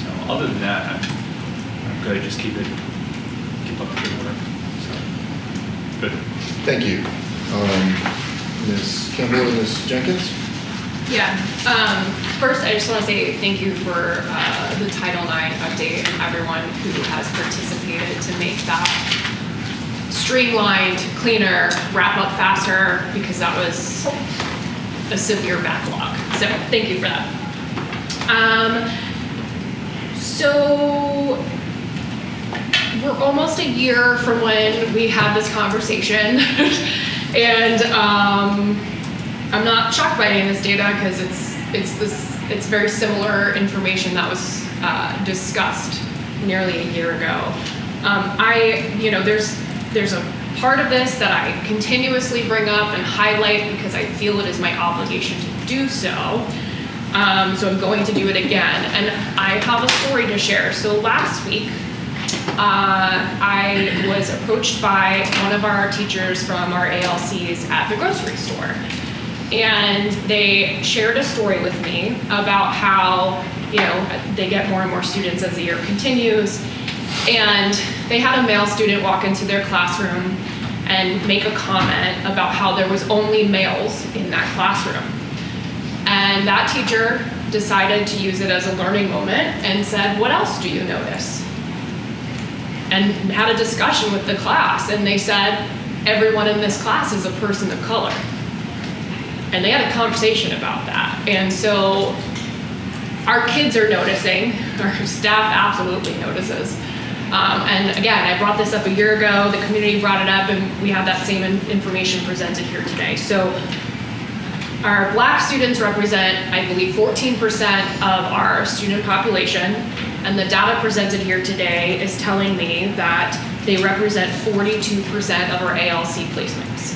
So other than that, I'm good. Just keep up the good work. So, good. Thank you. Ms. Campbell and Ms. Jenkins? Yeah. First, I just want to say thank you for the Title IX update and everyone who has participated to make that streamlined, cleaner, wrap up faster, because that was a severe backlog. So thank you for that. So we're almost a year from when we had this conversation, and I'm not shocked by any of this data because it's very similar information that was discussed nearly a year ago. There's a part of this that I continuously bring up and highlight because I feel it is my obligation to do so. So I'm going to do it again, and I have a story to share. So last week, I was approached by one of our teachers from our ALCs at the grocery store. And they shared a story with me about how, they get more and more students as the year continues. And they had a male student walk into their classroom and make a comment about how there was only males in that classroom. And that teacher decided to use it as a learning moment and said, "What else do you notice?" And had a discussion with the class, and they said, "Everyone in this class is a person of color." And they had a conversation about that. And so our kids are noticing, our staff absolutely notices. And again, I brought this up a year ago, the community brought it up, and we have that same information presented here today. So our Black students represent, I believe, 14% of our student population, and the data presented here today is telling me that they represent 42% of our ALC placements.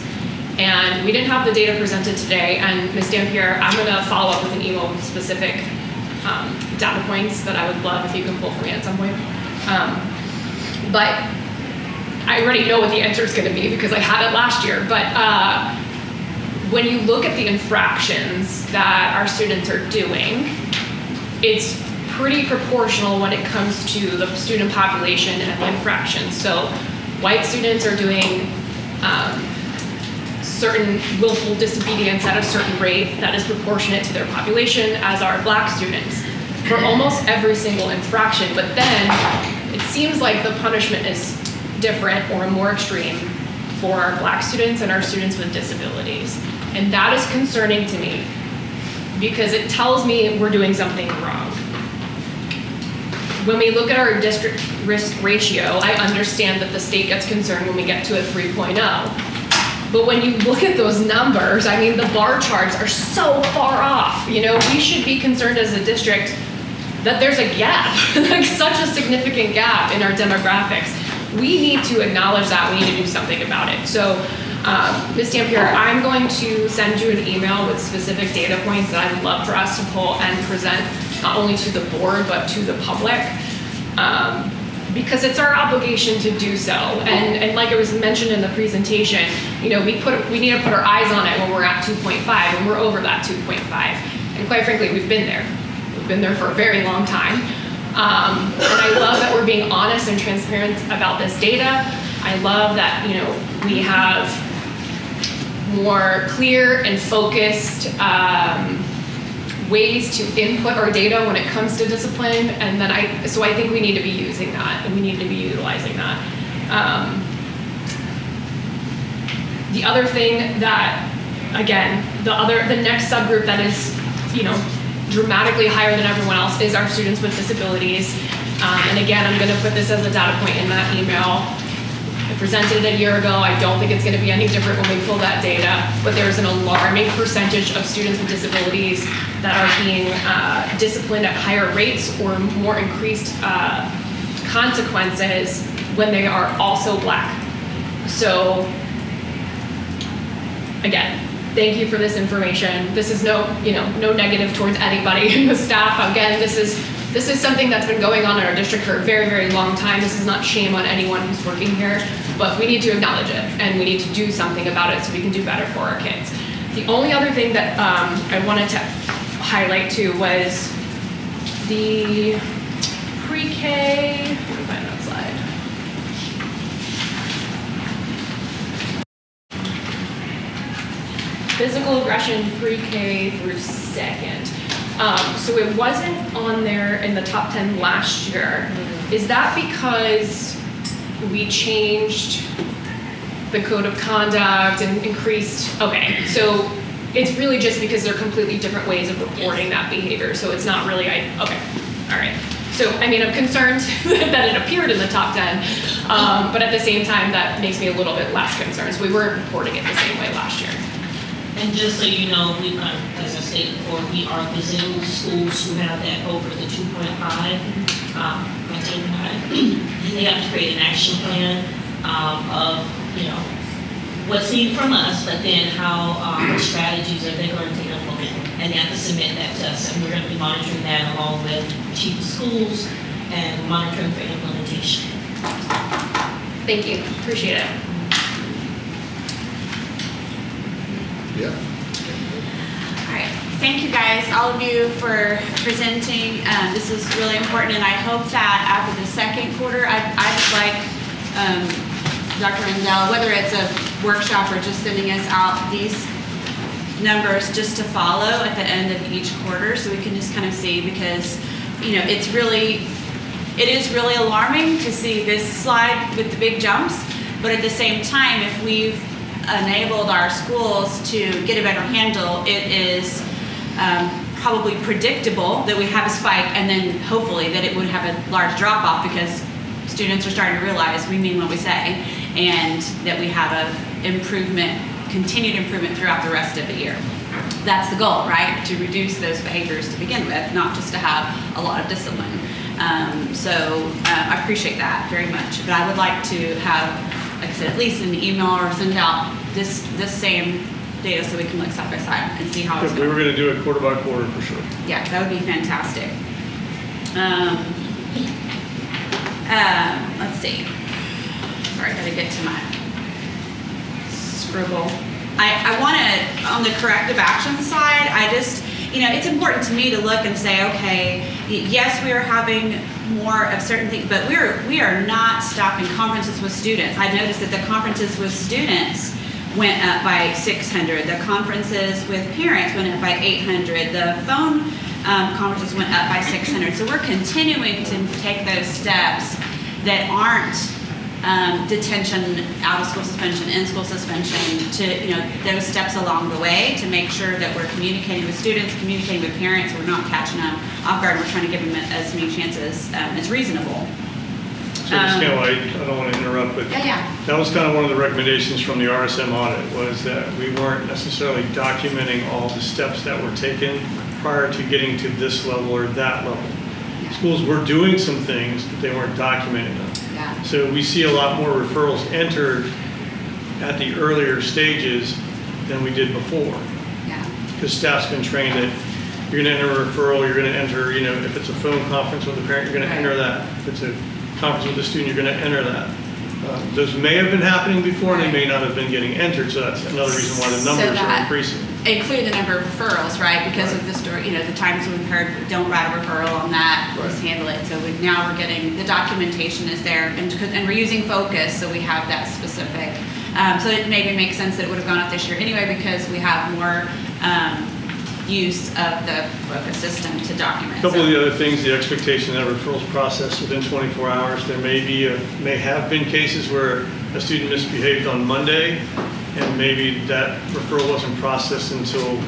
And we didn't have the data presented today, and Ms. Dampier, I'm gonna follow up with an email with specific data points that I would love if you can pull for me at some point. But I already know what the answer is gonna be because I had it last year, but when you look at the infractions that our students are doing, it's pretty proportional when it comes to the student population and the infractions. So white students are doing certain willful disobedience at a certain rate that is proportionate to their population, as are Black students, for almost every single infraction. But then it seems like the punishment is different or more extreme for our Black students and our students with disabilities. And that is concerning to me because it tells me we're doing something wrong. When we look at our district risk ratio, I understand that the state gets concerned when we get to a 3.0. But when you look at those numbers, I mean, the bar charts are so far off. We should be concerned as a district that there's a gap, like such a significant gap in our demographics. We need to acknowledge that. We need to do something about it. So, Ms. Dampier, I'm going to send you an email with specific data points that I'd love for us to pull and present not only to the board, but to the public. Because it's our obligation to do so. And like it was mentioned in the presentation, we need to put our eyes on it when we're at 2.5 and we're over that 2.5. And quite frankly, we've been there. We've been there for a very long time. And I love that we're being honest and transparent about this data. I love that, we have more clear and focused ways to input our data when it comes to discipline, and then so I think we need to be using that, and we need to be utilizing that. The other thing that, again, the next subgroup that is, dramatically higher than everyone else is our students with disabilities. And again, I'm gonna put this as a data point in that email. I presented it a year ago. I don't think it's going to be any different when we pull that data, but there's an alarming percentage of students with disabilities that are being disciplined at higher rates or more increased consequences when they are also Black. So again, thank you for this information. This is no negative towards anybody in the staff. Again, this is This is something that's been going on in our district for a very, very long time. This is not shame on anyone who's working here, but we need to acknowledge it, and we need to do something about it so we can do better for our kids. The only other thing that I wanted to highlight too was the pre-K, let me find that slide. Physical aggression pre-K through second. So it wasn't on there in the top 10 last year. Is that because we changed the code of conduct and increased, okay, so it's really just because they're completely different ways of reporting that behavior, so it's not really, okay, all right. So, I mean, I'm concerned that it appeared in the top 10, but at the same time, that makes me a little bit less concerned, so we weren't reporting it the same way last year. And just so you know, we, as I stated before, we are visiting schools who have that over the 2.5, maintain high. And they have to create an action plan of, you know, what's needed from us, but then how, what strategies are they going to implement? And they have to submit that to us, and we're going to be monitoring that along with chief of schools and monitoring for implementation. Thank you, appreciate it. Yeah. All right, thank you guys, all of you for presenting. This is really important, and I hope that after the second quarter, I'd like Dr. Rendell, whether it's a workshop or just sending us out these numbers just to follow at the end of each quarter, so we can just kind of see, because, you know, it is really alarming to see this slide with the big jumps, but at the same time, if we've enabled our schools to get a better handle, it is probably predictable that we have a spike, and then hopefully that it would have a large drop off, because students are starting to realize we mean what we say, and that we have a continued improvement throughout the rest of the year. That's the goal, right? To reduce those behaviors to begin with, not just to have a lot of discipline. I appreciate that very much, but I would like to have, like I said, at least an email or send out this same data so we can look side by side and see how it's We going. were going to do it quarter by quarter for sure. Yeah, that would be fantastic. Let's see. Sorry, I gotta get to my scribble. I want to, on the corrective action side, it's important to me to look and say, okay, yes, we are having more of certain things, but we are not stopping conferences with students. I noticed that the conferences with students went up by 600. The conferences with parents went up by 800. The phone conferences went up by 600. So we're continuing to take those steps that aren't detention, out of school suspension, in school suspension, to, those steps along the way to make sure that we're communicating with students, communicating with parents, we're not catching them off guard, we're trying to give them as many chances as reasonable. So Ms. Campbell, I don't want to interrupt, but Yeah. that was kind of one of the recommendations from the RSM audit, was that we weren't necessarily documenting all the steps that were taken prior to getting to this level or that level. Schools were doing some things, but they weren't documenting them. Yeah. So we see a lot more referrals entered at the earlier stages than we did before. Yeah. Because staff's been trained that you're going to enter a referral, you're going to enter, if it's a phone conference with a parent, you're going to enter that. If it's a conference with a student, you're going to enter that. Those may have been happening before, and they may not have been getting entered, so that's another reason why the numbers are increasing. Include the number of referrals, right? Because of the story, the times we've heard, don't write a referral on that, just handle it. So now we're getting, the documentation is there, and we're using Focus, so we have that specific. So it maybe makes sense that it would have gone up this year anyway, because we have more use of the Focus system to document. A couple of the other things, the expectation that referrals processed within 24 hours. There may have been cases where a student misbehaved on Monday, and maybe that referral wasn't processed until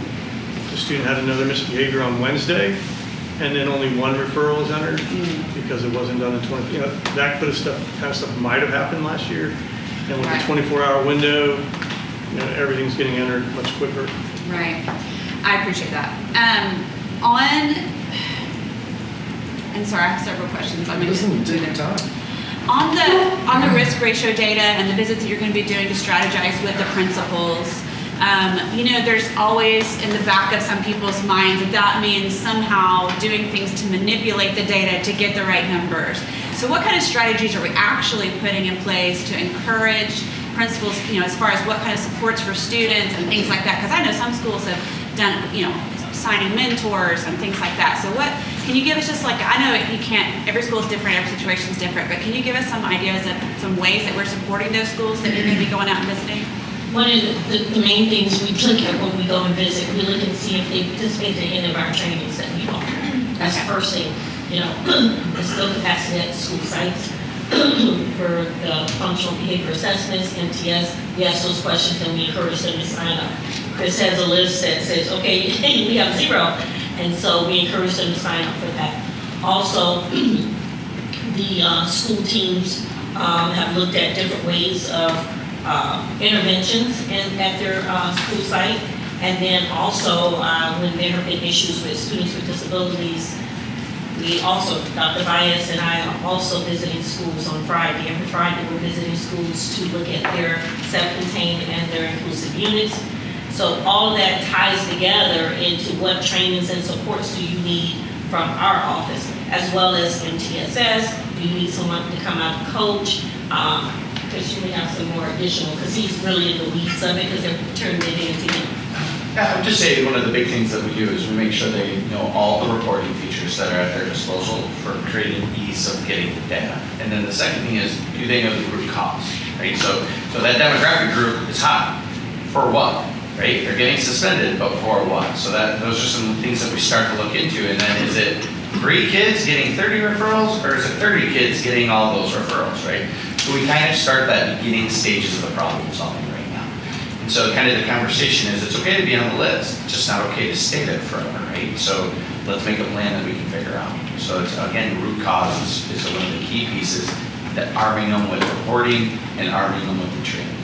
the student had another misbehavior on Wednesday, and then only one referral was entered because it wasn't done in 20. That kind of stuff might have happened last year, and with the 24-hour window, everything's getting entered much quicker. Right. I appreciate that. And sorry, I have several questions. Listen, take your time. On the risk ratio data and the visits that you're going to be doing to strategize with the principals, There's always in the back of some people's minds that means somehow doing things to manipulate the data to get the right numbers. So what kind of strategies are we actually putting in place to encourage principals, as far as what kind of supports for students and things like that? Because I know some schools have done, signing mentors and things like that. So can you give us just I know you can't, every school is different, every situation is different, but can you give us some ideas of some ways that we're supporting those schools that you're going to be going out and visiting? One of the main things we look at when we go and visit, we look and see if they participate in any of our trainings that we offer. That's the first thing, there's still capacity at school sites for the functional behavior assessments, MTS. We ask those questions and we encourage them to sign up. Chris has a list that says, okay, we have 0, and so we encourage them to sign up for that. Also, the school teams have looked at different ways of interventions at their school site, and then also when there have been issues with students with disabilities, we also, Dr. Bias and I are also visiting schools on Friday. Every Friday we're visiting schools to look at their self-contained and their inclusive units. So all of that ties together into what trainings and supports do you need from our office, as well as MTSS. Do you need someone to come out and coach? Because you may have some more additional, because he's really in the weeds of it, because they're turning it into him. I would just say one of the big things that we do is we make sure they know all the reporting features that are at their disposal for creating ease of getting the data. And then the second thing is, do they know the root cause, right? So that demographic group is hot. For what, right? They're getting suspended, but for what? So those are some things that we start to look into. And then is it 3 kids getting 30 referrals, or is it 30 kids getting all those referrals, right? So we kind of start that beginning stages of the problem solving right now. And so kind of the conversation is, it's okay to be on the list, it's just not okay to stay there forever, right? So let's make a plan that we can figure out. So it's, again, root cause is one of the key pieces, that arming them with reporting and arming them with the training.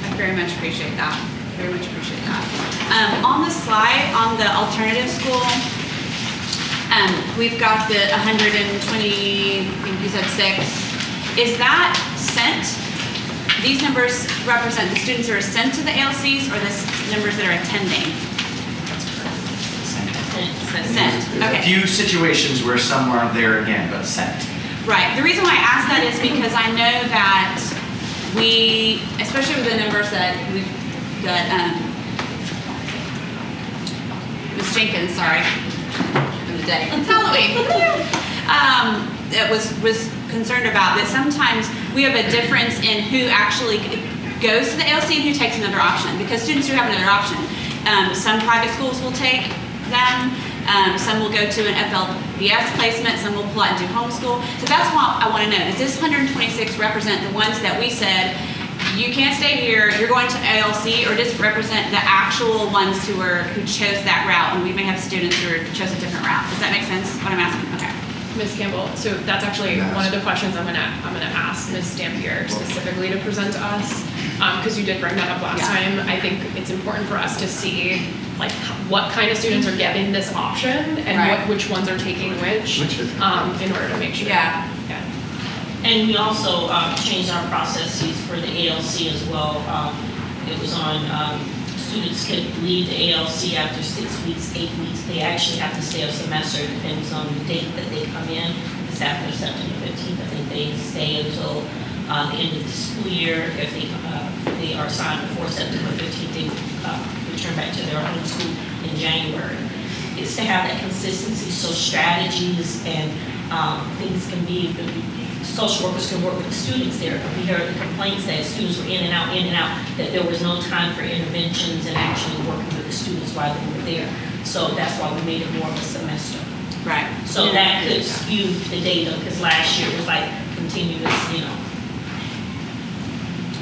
I very much appreciate that. Very much appreciate that. On the slide, on the alternative school, we've got the 120, I think you said 6. Is that sent? These numbers represent the students who are sent to the ALCs or the numbers that are attending? Sent. There's a Okay. few situations where some aren't there again, but sent. Right. The reason why I ask that is because I know that we, especially with the numbers that we've got, Ms. Jenkins, sorry, for the day. It's Halloween. That was concerned about that sometimes we have a difference in who actually goes to the ALC and who takes another option, because students do have another option. Some private schools will take them, some will go to an FLBS placement, some will pull out and do homeschool. So that's what I want to know. Does this 126 represent the ones that we said, you can't stay here, you're going to ALC, or does it represent the actual ones who chose that route? And we may have students who chose a different route. Does that make sense, what I'm asking? Okay. Ms. Campbell, so that's actually one of the questions I'm gonna ask Ms. Dampier specifically to present to us, because you did bring that up last time. I think it's important for us to see what kind of students are getting this option and which ones are taking which in order to make sure. Yeah. And we also changed our processes for the ALC as well. It was on students could leave the ALC after 6 weeks, 8 weeks. They actually have to stay a semester, depends on the date that they come in. It's after September 15th. I think they stay until the end of the school year. If they are assigned before September 15th, they return back to their home school in January. It's to have that consistency, so strategies and things can be, social workers can work with the students there. We heard the complaints that students were in and out, that there was no time for interventions and actually working with the students while they were there. So that's why we made it more of a semester. Right. So that could skew the data, because last year was like continuous,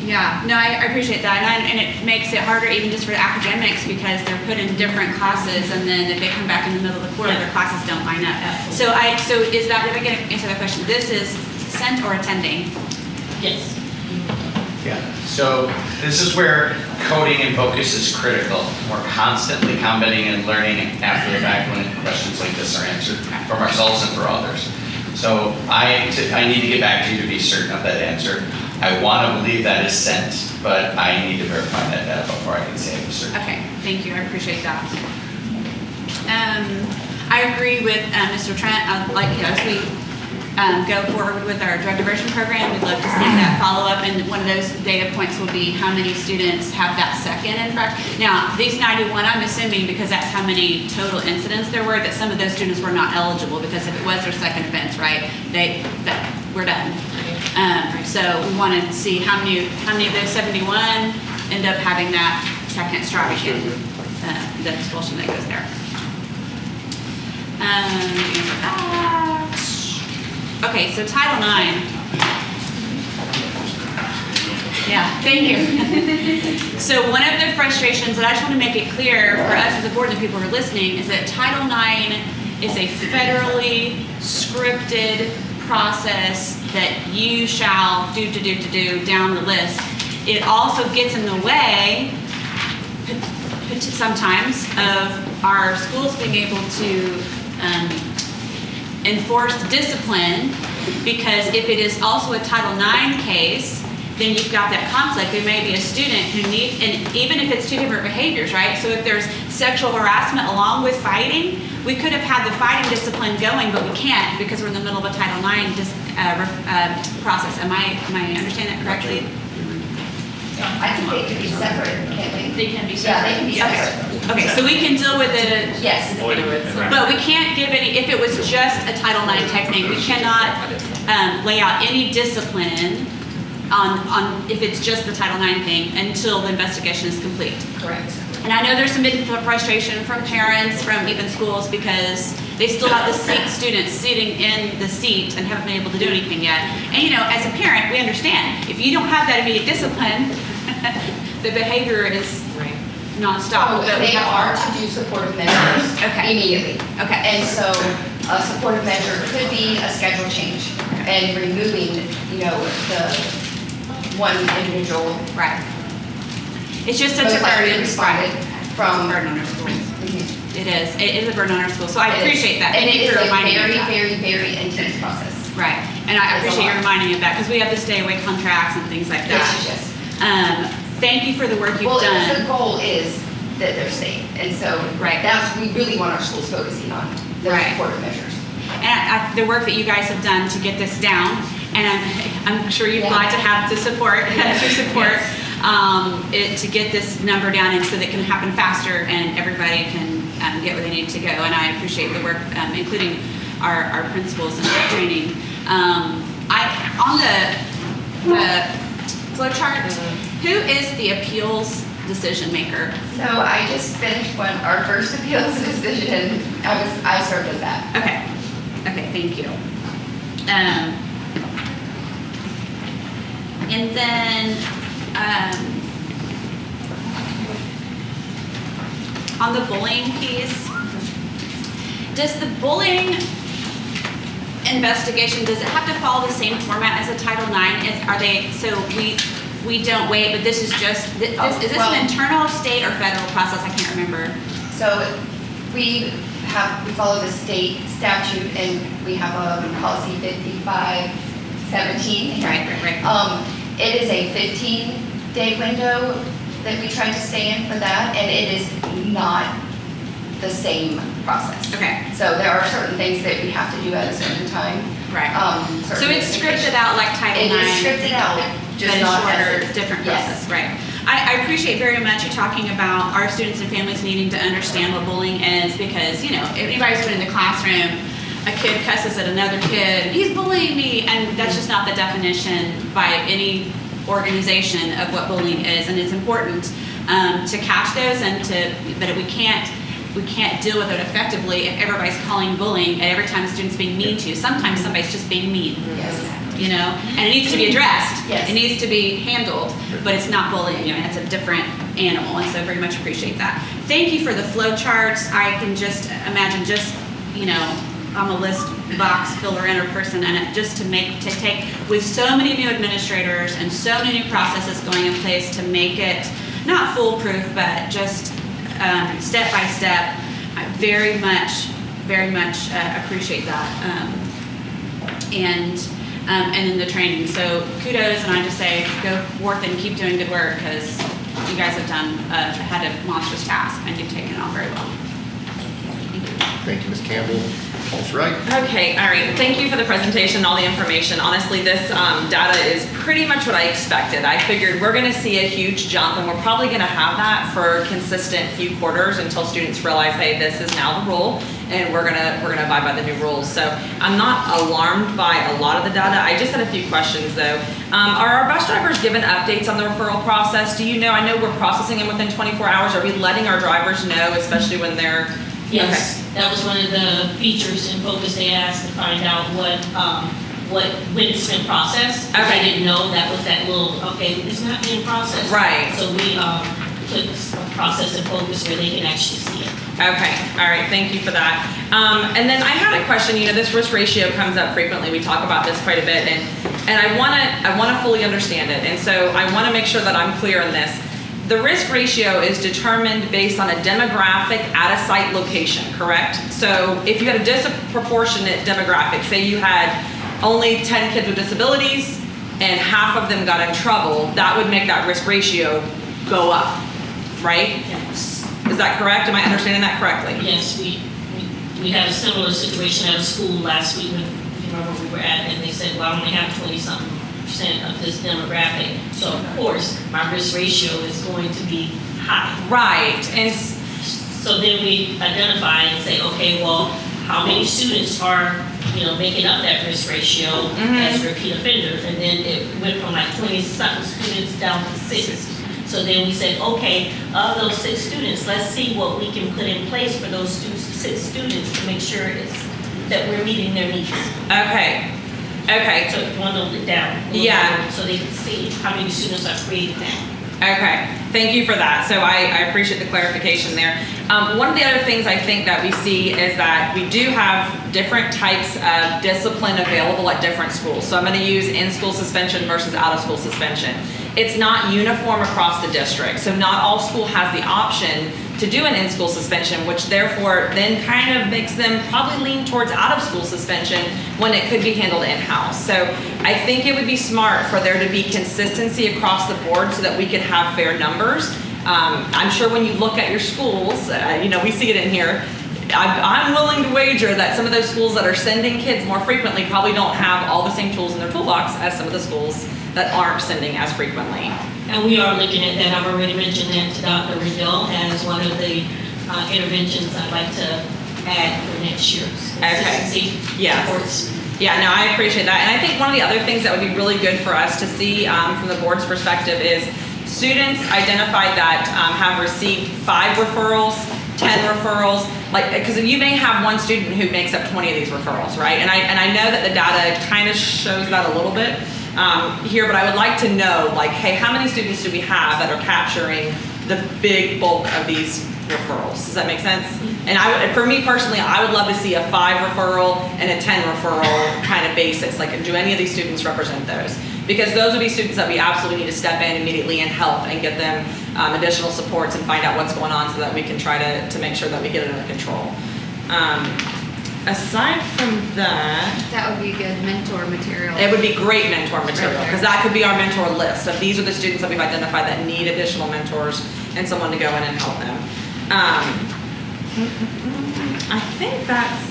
Yeah, no, I appreciate that, and it makes it harder even just for the academics, because they're put in different classes, and then if they come back in the middle of the quarter, their classes don't line up. Absolutely. So is that, if I can answer that question, this is sent or attending? Yes. Yeah, so this is where coding and focus is critical. We're constantly commenting and learning after the fact when questions like this are answered from ourselves and for others. So I need to get back to you to be certain of that answer. I want to believe that is sent, but I need to verify that data before I can say it was certain. Okay, thank you, I appreciate that. I agree with Mr. Trent, like, as we go forward with our drug diversion program, we'd love to see that follow-up, and one of those data points will be how many students have that second infraction. Now, these 91, I'm assuming because that's how many total incidents there were, that some of those students were not eligible, because if it was their second offense, right, we're done. So we want to see how many of those 71 end up having that second strike and the expulsion that goes there. Okay, so Title IX. Yeah, thank you. So one of the frustrations, and I just want to make it clear for us as a board and the people who are listening, is that Title IX is a federally scripted process that you shall do down the list. It also gets in the way sometimes of our schools being able to enforce discipline, because if it is also a Title IX case, then you've got that conflict. There may be a student who needs, and even if it's two different behaviors, right? So if there's sexual harassment along with fighting, we could have had the fighting discipline going, but we can't because we're in the middle of a Title IX process. Am I understanding that correctly? I think they could be separate, can't they? They can be Yeah, they can be Okay. separate. Okay, so we can deal with it. Yes. But we can't give any, if it was just a Title IX type thing, we cannot lay out any discipline on if it's just the Title IX thing until the investigation is complete. Correct. And I know there's some frustration from parents, from even schools, because they still have the students sitting in the seat and haven't been able to do anything yet. And you know, as a parent, we understand, if you don't have that immediate discipline, the behavior is nonstop. So they are to do supportive measures Okay. immediately. Okay. And so a supportive measure could be a schedule change and removing, you know, the one individual. Right. It's just such a Most likely burden. responded It's a from. burden on our schools. Mhm. It is. It is a burden on our schools. So I It is. appreciate that. And Thank it you is for a reminding me of very, that. very, very intense process. Right. And I It's a appreciate you lot. reminding me of that, because we have to stay away contracts and things like that. Yes, yes. Thank you for the work you've Well, the done. goal is that they're safe. And so Right. that's, we really want our schools focusing on the Right. supportive measures. And the work that you guys have done to get this down, and I'm sure you'd Yeah. like to have the support, your support, to get this number down and so that it can happen faster and everybody can get where they need to go. And I appreciate the work, including our principals and training. On the flow chart, who is the appeals decision maker? So I just finished our first appeals decision. I served as that. Okay, thank you. And then, on the bullying piece, does the bullying investigation, does it have to follow the same format as a Title IX? We don't wait, but this is just, is this Well- an internal, state, or federal process? I can't remember. So we follow the state statute and we have a policy 5517. Right. It is a 15-day window that we try to stay in for that, and it is not the same process. Okay. So there are certain things that we have to do at a certain time. Right. So certain it's scripted out like Title IX? It is scripted out, just But not shorter, as a- different yes. process, right. I appreciate very much you talking about our students and families needing to understand what bullying is, because, you know, if anybody's been in the classroom, a kid cusses at another kid, he's bullying me, and that's just not the definition by any organization of what bullying is, and it's important to catch those but we can't deal with it effectively if everybody's calling bullying at every time a student's being mean to you. Sometimes somebody's just being mean. Yes. You know, and it needs to be addressed. Yes. It needs to be handled, but it's not bullying, and it's a different animal, and so I very much appreciate that. Thank you for the flow charts. I can just imagine I'm a list box filler inner person, and just to take with so many new administrators and so many new processes going in place to make it not foolproof, but just step by step. I very much appreciate that. And and then the training. So kudos, and I just say go forth and keep doing good work, because you guys have had a monstrous task, and you've taken it on very well. Thank you, Ms. Campbell. Ms. Wright? Okay, all right. Thank you for the presentation, all the information. Honestly, this data is pretty much what I expected. I figured we're going to see a huge jump, and we're probably going to have that for consistent few quarters until students realize, hey, this is now the rule, and we're gonna abide by the new rules. So I'm not alarmed by a lot of the data. I just had a few questions though. Are our bus drivers given updates on the referral process? Do you know? I know we're processing them within 24 hours. Are we letting our drivers know, especially when they're Yes, that was one of the features in Focus they asked to find out when it's been processed. Okay. They didn't know that was that little, okay, it's not being processed. Right. So we put a process in Focus where they can actually see it. Okay, all right, thank you for that. And then I had a question, this risk ratio comes up frequently, we talk about this quite a bit, and I wanna fully understand it, and so I wanna make sure that I'm clear on this. The risk ratio is determined based on a demographic at a site location, correct? So if you had a disproportionate demographic, say you had only 10 kids with disabilities and half of them got in trouble, that would make that risk ratio go up, right? Is that correct? Am I understanding that correctly? Yes, we had a similar situation at a school last week when, if you remember, we were at, and they said, well, I only have 20-something% of this demographic. So of course, my risk ratio is going to be high. Right, and so then we identify and say, okay, well, how many students are, making up that risk ratio as repeat offenders? And then it went from like 20-something students down to 6. So then we said, okay, of those 6 students, let's see what we can put in place for those 6 students to make sure that we're meeting their needs. okay. So if you want to look down. Yeah. So they can see how many students are created now. Okay, thank you for that. So I appreciate the clarification there. One of the other things I think that we see is that we do have different types of discipline available at different schools. So I'm going to use in-school suspension versus out-of-school suspension. It's not uniform across the district. So not all school has the option to do an in-school suspension, which therefore then kind of makes them probably lean towards out-of-school suspension when it could be handled in-house. So I think it would be smart for there to be consistency across the board so that we could have fair numbers. I'm sure when you look at your schools, we see it in here, I'm willing to wager that some of those schools that are sending kids more frequently probably don't have all the same tools in their toolbox as some of the schools that aren't sending as frequently. And we are looking at that. I've already mentioned that to Dr. Riddell as one of the interventions I'd like to add for next year. Okay. Yes. Supports. Yeah, no, I appreciate that. And I think one of the other things that would be really good for us to see from the board's perspective is students identified that have received 5 referrals, 10 referrals, because you may have one student who makes up 20 of these referrals, right? And I know that the data kind of shows that a little bit here, but I would like to know, hey, how many students do we have that are capturing the big bulk of these referrals? Does that make sense? And for me personally, I would love to see a 5 referral and a 10 referral kind of basis. Do any of these students represent those? Because those would be students that we absolutely need to step in immediately and help and get them additional supports and find out what's going on so that we can try to make sure that we get it under control. Aside from that, That would be good mentor material. it would be great mentor material, Right there. because that could be our mentor list of these are the students that we've identified that need additional mentors and someone to go in and help them. I think that's,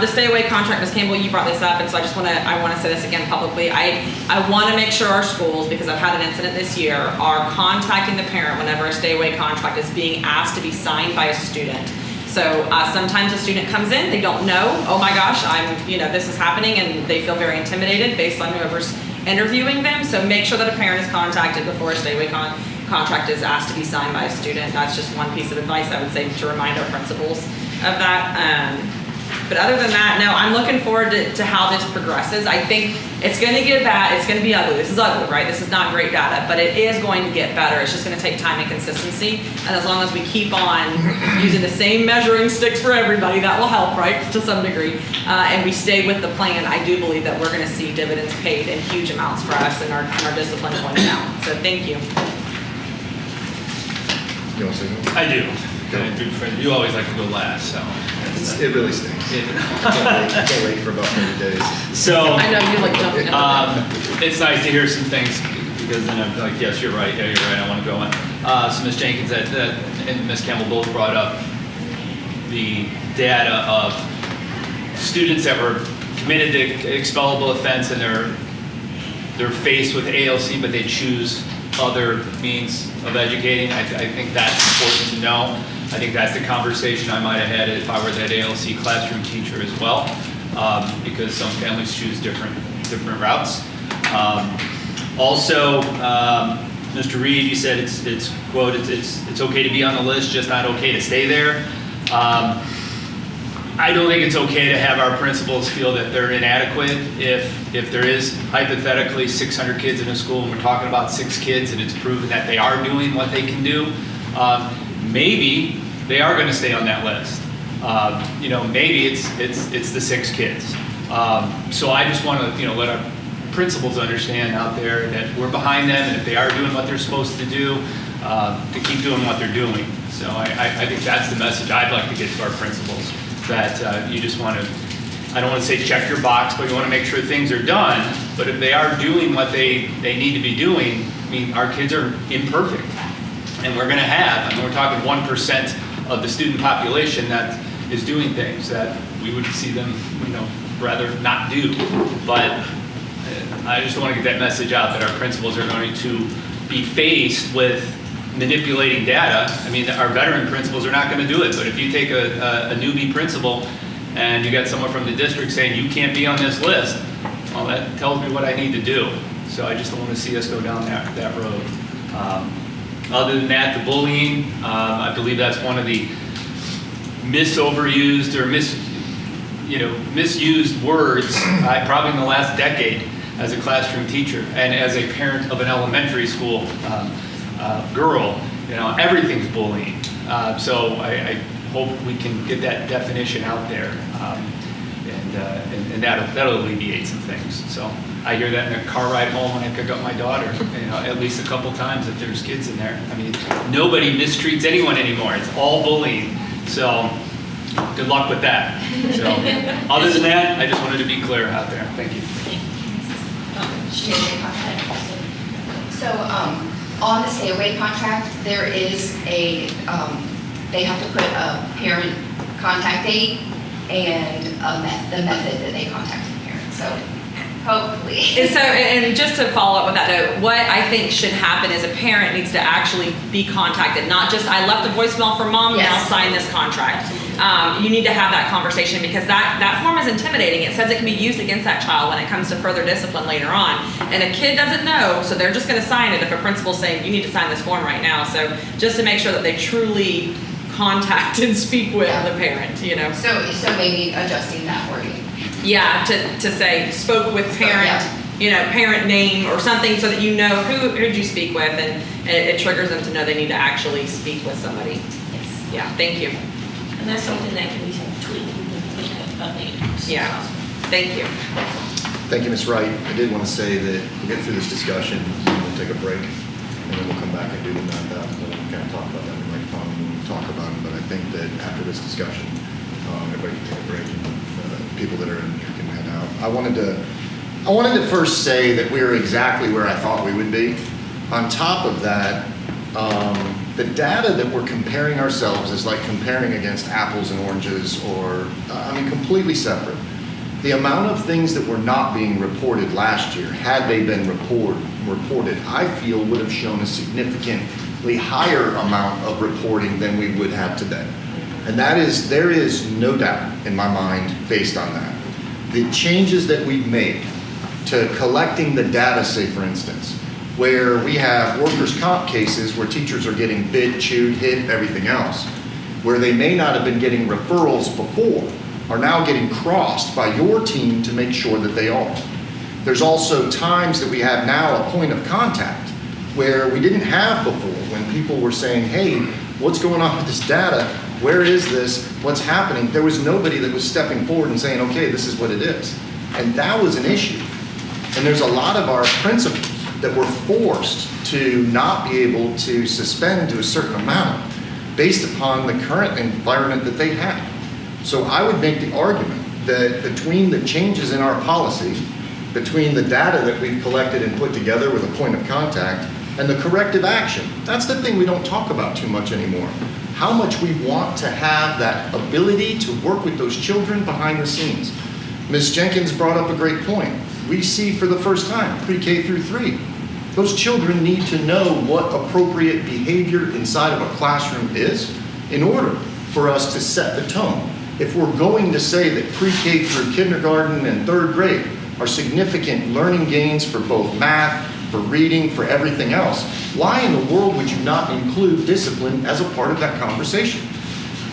the stay away contract, Ms. Campbell, you brought this up, and so I want to say this again publicly. I want to make sure our schools, because I've had an incident this year, are contacting the parent whenever a stay away contract is being asked to be signed by a student. So sometimes a student comes in, they don't know, oh my gosh, this is happening, and they feel very intimidated based on whoever's interviewing them. So make sure that a parent is contacted before a stay away contract is asked to be signed by a student. That's just one piece of advice I would say to remind our principals of that. But other than that, no, I'm looking forward to how this progresses. I think it's going to get bad. It's going to be ugly. This is ugly, right? This is not great data, but it is going to get better. It's just going to take time and consistency. And as long as we keep on using the same measuring sticks for everybody, that will help, right, to some degree. And we stay with the plan, I do believe that we're going to see dividends paid in huge amounts for us and our discipline going down. So thank you. You want to say something? I do. You always like to go last, so. It really stinks. I can't wait for about 30 days. So, I know you like jumping in. it's nice to hear some things, because then I'm like, yes, you're right, I want to go in. So Ms. Jenkins and Ms. Campbell both brought up the data of students that were committed to expellable offense and they're faced with ALC, but they choose other means of educating. I think that's important to know. I think that's the conversation I might have had if I were that ALC classroom teacher as well, because some families choose different routes. Also, Mr. Reed, you said it's quote, it's okay to be on the list, just not okay to stay there. I don't think it's okay to have our principals feel that they're inadequate if there is hypothetically 600 kids in a school and we're talking about 6 kids and it's proven that they are doing what they can do. Maybe they are going to stay on that list. Maybe it's the 6 kids. So I just want to let our principals understand out there that we're behind them, and if they are doing what they're supposed to do, to keep doing what they're doing. So I think that's the message I'd like to get to our principals, that you just want to, I don't want to say check your box, but you want to make sure things are done. But if they are doing what they need to be doing, I mean, our kids are imperfect. And we're going to have, we're talking 1% of the student population that is doing things that we would see them, rather not do. But I just want to get that message out that our principals are going to be faced with manipulating data. I mean, our veteran principals are not going to do it, but if you take a newbie principal and you got someone from the district saying you can't be on this list, well, that tells me what I need to do. So I just don't want to see us go down that road. Other than that, the bullying, I believe that's one of the misused words probably in the last decade as a classroom teacher and as a parent of an elementary school girl. Everything's bullying. So I hope we can get that definition out there, and that'll alleviate some things. So I hear that in a car ride home when I pick up my daughter, at least a couple times if there's kids in there. I mean, nobody mistreats anyone anymore. It's all bullying. So good luck with that. So other than that, I just wanted to be clear out there. Thank you. So on the stay away contract, there is they have to put a parent contact date and the method that they contact the parent. So hopefully. And just to follow up with that note, what I think should happen is a parent needs to actually be contacted, not just I left a voicemail for mom, Yes. now sign this contract. You need to have that conversation, because that form is intimidating. It says it can be used against that child when it comes to further discipline later on. And a kid doesn't know, so they're just going to sign it if a principal's saying you need to sign this form right now. So just to make sure that they truly contact and speak with the parent, So maybe adjusting that wording. Yeah, to say spoke with parent, parent name or something, so that who'd you speak with, and it triggers them to know they need to actually speak with somebody. Yes. Yeah, thank you. And that's something that can be tweaked, we can update. Yeah, thank you. Thank you, Ms. Wright. I did want to say that we'll get through this discussion, we'll take a break, and then we'll come back and do the 9,000, and we'll kind of talk about that in like fun when we talk about it. But I think that after this discussion, everybody can take a break, and people that are in here can head out. I wanted to first say that we're exactly where I thought we would be. On top of that, the data that we're comparing ourselves is like comparing against apples and oranges, or completely separate. The amount of things that were not being reported last year, had they been reported, I feel would have shown a significantly higher amount of reporting than we would have today. And there is no doubt in my mind based on that. The changes that we've made to collecting the data, say for instance, where we have workers' comp cases where teachers are getting bit, chewed, hit, everything else, where they may not have been getting referrals before, are now getting crossed by your team to make sure that they are. There's also times that we have now a point of contact where we didn't have before, when people were saying, hey, what's going on with this data? Where is this? What's happening? There was nobody that was stepping forward and saying, okay, this is what it is. And that was an issue. And there's a lot of our principals that were forced to not be able to suspend to a certain amount based upon the current environment that they had. So I would make the argument that between the changes in our policy, between the data that we've collected and put together with a point of contact, and the corrective action, that's the thing we don't talk about too much anymore. How much we want to have that ability to work with those children behind the scenes. Ms. Jenkins brought up a great point. We see for the first time, pre-K through 3, those children need to know what appropriate behavior inside of a classroom is in order for us to set the tone. If we're going to say that pre-K through kindergarten and 3rd grade are significant learning gains for both math, for reading, for everything else, why in the world would you not include discipline as a part of that conversation?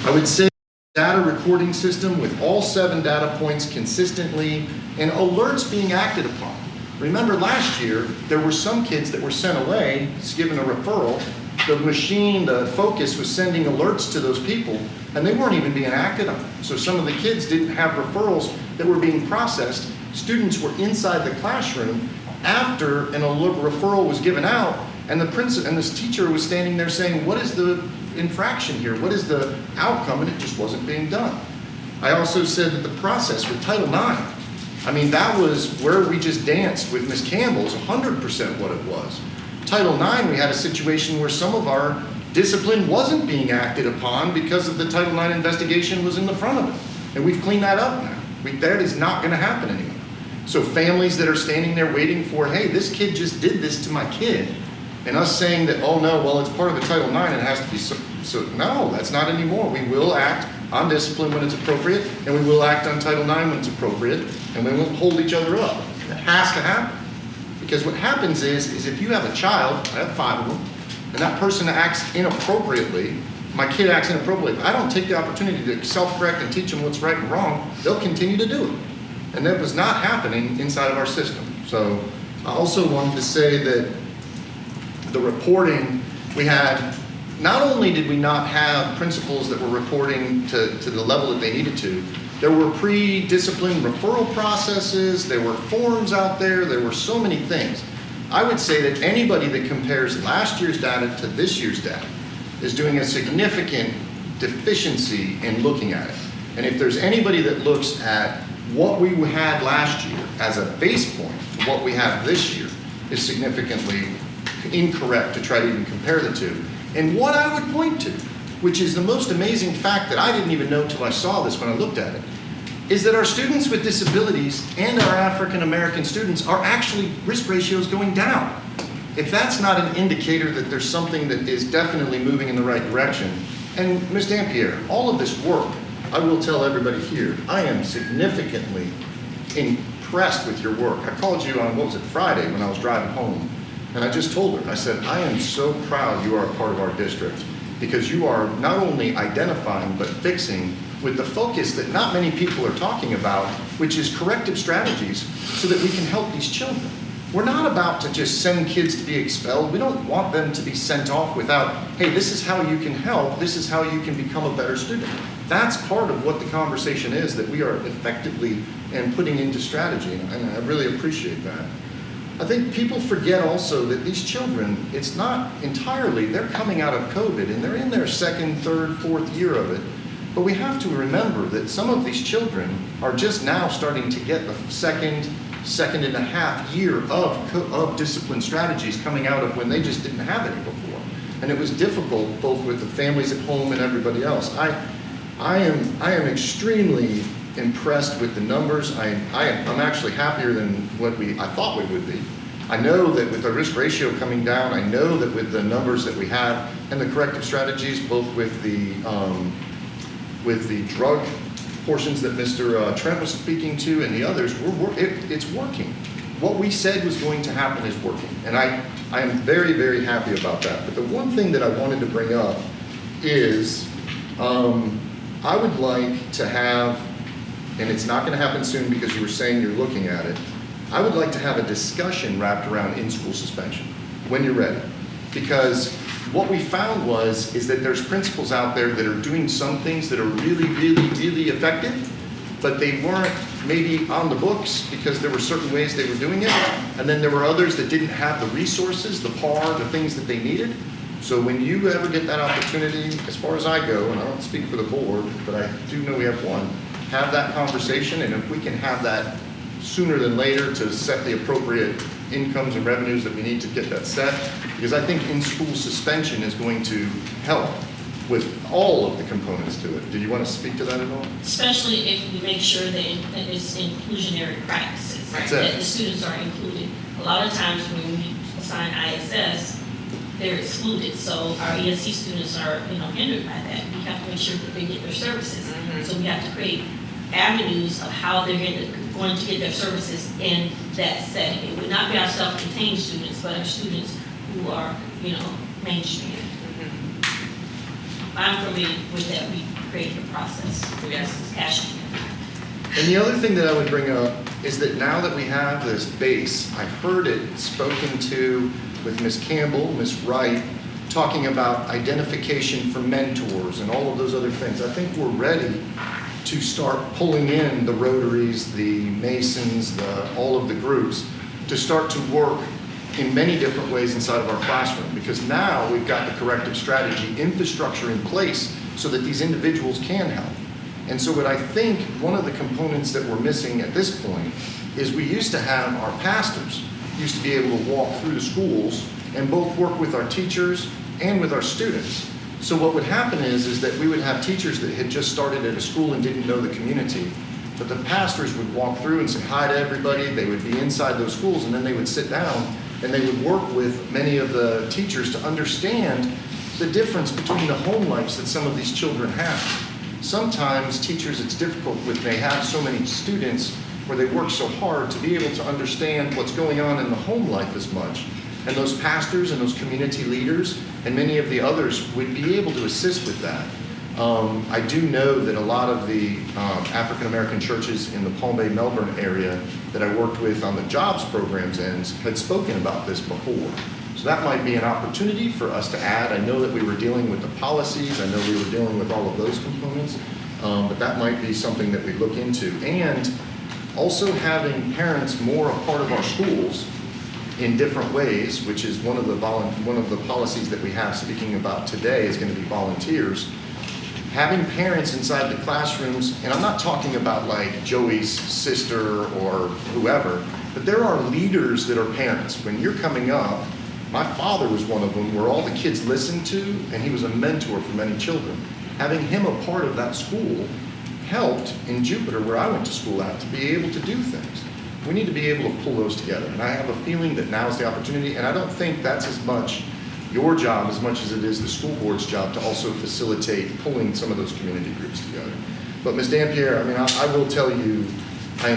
I would say data recording system with all 7 data points consistently and alerts being acted upon. Remember last year, there were some kids that were sent away, given a referral. The machine, the focus was sending alerts to those people, and they weren't even being acted on. So some of the kids didn't have referrals that were being processed. Students were inside the classroom after an alert referral was given out, and this teacher was standing there saying, what is the infraction here? What is the outcome? And it just wasn't being done. I also said that the process with Title IX, I mean, that was where we just danced with Ms. Campbell, is 100% what it was. Title IX, we had a situation where some of our discipline wasn't being acted upon because of the Title IX investigation was in the front of it. And we've cleaned that up now. That is not going to happen anymore. So families that are standing there waiting for, hey, this kid just did this to my kid, and us saying that, oh no, well, it's part of the Title IX and it has to be so no, that's not anymore. We will act on discipline when it's appropriate, and we will act on Title IX when it's appropriate, and we won't hold each other up. It has to happen. Because what happens is if you have a child, I have 5 of them, and that person acts inappropriately, my kid acts inappropriately, if I don't take the opportunity to self-correct and teach them what's right and wrong, they'll continue to do it. And that was not happening inside of our system. So I also wanted to say that the reporting, we had, not only did we not have principals that were reporting to the level that they needed to, there were pre-discipline referral processes, there were forms out there were so many things. I would say that anybody that compares last year's data to this year's data is doing a significant deficiency in looking at it. And if there's anybody that looks at what we had last year as a base point to what we have this year is significantly incorrect to try to even compare the two. And what I would point to, which is the most amazing fact that I didn't even know till I saw this when I looked at it, is that our students with disabilities and our African American students are actually risk ratios going down. If that's not an indicator that there's something that is definitely moving in the right direction, and Ms. Dampierre, all of this work, I will tell everybody here, I am significantly impressed with your work. I called you on, what was it, Friday when I was driving home, and I just told her, I said, I am so proud you are a part of our district because you are not only identifying but fixing with the focus that not many people are talking about, which is corrective strategies so that we can help these children. We're not about to just send kids to be expelled. We don't want them to be sent off without, hey, this is how you can help, this is how you can become a better student. That's part of what the conversation is that we are effectively putting into strategy, and I really appreciate that. I think people forget also that these children, it's not entirely, they're coming out of COVID and they're in their 2nd, 3rd, 4th year of it, but we have to remember that some of these children are just now starting to get the second and a half year of discipline strategies coming out of when they just didn't have any before. And it was difficult both with the families at home and everybody else. I am extremely impressed with the numbers. I'm actually happier than what I thought we would be. I know that with the risk ratio coming down, I know that with the numbers that we have and the corrective strategies, both with the drug portions that Mr. Trent was speaking to and the others, it's working. What we said was going to happen is working. And I am very, very happy about that. But the one thing that I wanted to bring up is I would like to have, and it's not going to happen soon because you were saying you're looking at it, I would like to have a discussion wrapped around in-school suspension when you're ready. Because what we found is that there's principals out there that are doing some things that are really, really, really effective, but they weren't maybe on the books because there were certain ways they were doing it. And then there were others that didn't have the resources, the PAR, the things that they needed. So when you ever get that opportunity, as far as I go, and I don't speak for the board, but I do know we have one, have that conversation, and if we can have that sooner than later to set the appropriate incomes and revenues that we need to get that set, because I think in-school suspension is going to help with all of the components to it. Do you want to speak to that at all? Especially if we make sure that it's inclusionary practices, That's it. that the students are included. A lot of times when we assign ISS, they're excluded, so our ESC students are, hindered by that. We have to make sure that they get their services. So we have to create avenues of how they're going to get their services in that setting. It would not be our self-contained students, but our students who are, mainstream. I'm familiar with that. We created a process. Yes. Passion. And the other thing that I would bring up is that now that we have this base, I've heard it spoken to with Ms. Campbell, Ms. Wright, talking about identification for mentors and all of those other things. I think we're ready to start pulling in the Rotaries, the Masons, all of the groups to start to work in many different ways inside of our classroom, because now we've got the corrective strategy infrastructure in place so that these individuals can help. And so what I think one of the components that we're missing at this point is we used to have our pastors used to be able to walk through the schools and both work with our teachers and with our students. So what would happen is that we would have teachers that had just started at a school and didn't know the community, but the pastors would walk through and say hi to everybody. They would be inside those schools, and then they would sit down and they would work with many of the teachers to understand the difference between the home lives that some of these children have. Sometimes teachers, it's difficult when they have so many students where they work so hard to be able to understand what's going on in the home life as much. And those pastors and those community leaders and many of the others would be able to assist with that. I do know that a lot of the African American churches in the Palm Bay, Melbourne area that I worked with on the jobs programs ends had spoken about this before. So that might be an opportunity for us to add. I know that we were dealing with the policies. I know we were dealing with all of those components, but that might be something that we look into. And also having parents more a part of our schools in different ways, which is one of the policies that we have speaking about today is going to be volunteers. Having parents inside the classrooms, and I'm not talking about like Joey's sister or whoever, but there are leaders that are parents. When you're coming up, my father was one of them where all the kids listened to, and he was a mentor for many children. Having him a part of that school helped in Jupiter, where I went to school at, to be able to do things. We need to be able to pull those together. And I have a feeling that now is the opportunity, and I don't think that's as much your job as much as it is the school board's job to also facilitate pulling some of those community groups together. But Ms. Dampierre, I mean, I will tell you, I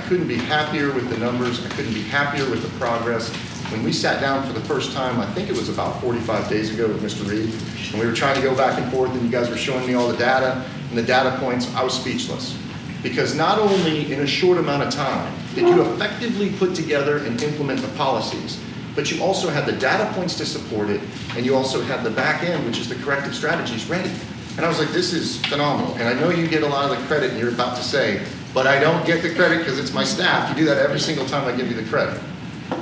couldn't be happier with the numbers. I couldn't be happier with the progress. When we sat down for the first time, I think it was about 45 days ago with Mr. Reed, and we were trying to go back and forth, and you guys were showing me all the data and the data points, I was speechless. Because not only in a short amount of time did you effectively put together and implement the policies, but you also had the data points to support it, and you also had the back end, which is the corrective strategies, ready. And I was like, this is phenomenal. And I know you get a lot of the credit, and you're about to say, but I don't get the credit because it's my staff. You do that every single time I give you the credit.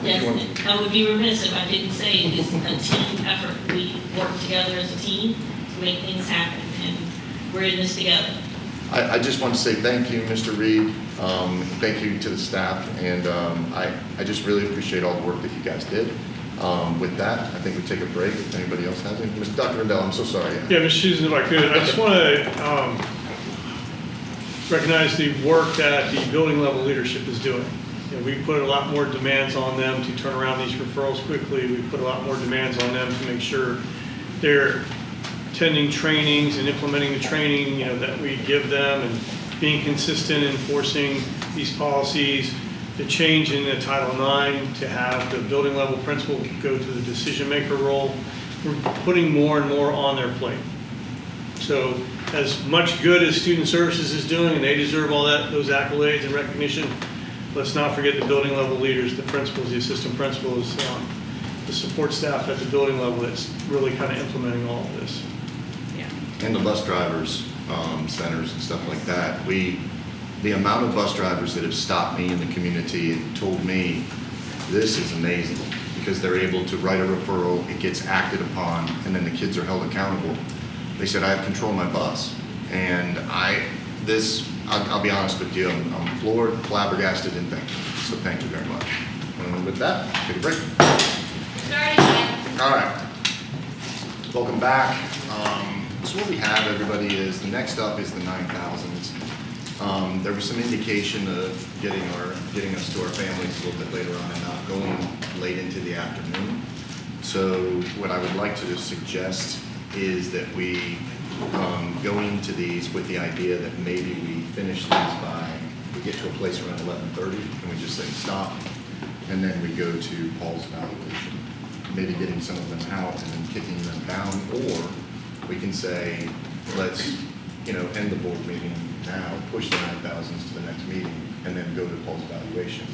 Yes, I would be remiss if I didn't say it's a team effort. We work together as a team to make things happen, and we're in this together. I just want to say thank you, Mr. Reed. Thank you to the staff, and I just really appreciate all the work that you guys did. With that, I think we take a break if anybody else has anything. Dr. Rendell, I'm so sorry. Yeah, Ms. Susan, if I could, I just want to recognize the work that the building level leadership is doing. You know, we put a lot more demands on them to turn around these referrals quickly. We put a lot more demands on them to make sure they're attending trainings and implementing the training, that we give them, and being consistent in enforcing these policies. The change in the Title IX to have the building level principal go to the decision maker role. We're putting more and more on their plate. So as much good as Student Services is doing, and they deserve all those accolades and recognition, let's not forget the building level leaders, the principals, the assistant principals, the support staff at the building level that's really kind of implementing all of this. And the bus drivers, centers and stuff like that. The amount of bus drivers that have stopped me in the community and told me, this is amazing. because they're able to write a referral, it gets acted upon, and then the kids are held accountable. They said, I have control of my bus. And I'll be honest with you, I'm floored, flabbergasted, and thankful. So thank you very much. And with that, take a break. All right. Welcome back. So what we have, everybody, is the next up is the 9,000s. There was some indication of getting us to our families a little bit later on and not going late into the afternoon. So what I would like to suggest is that we go into these with the idea that maybe we finish these we get to a place around 11:30 and we just say stop, and then we go to Paul's evaluation. Maybe getting some of them out and then kicking them down, or we can say, let's, end the board meeting now, push the 9,000s to the next meeting, and then go to Paul's evaluation.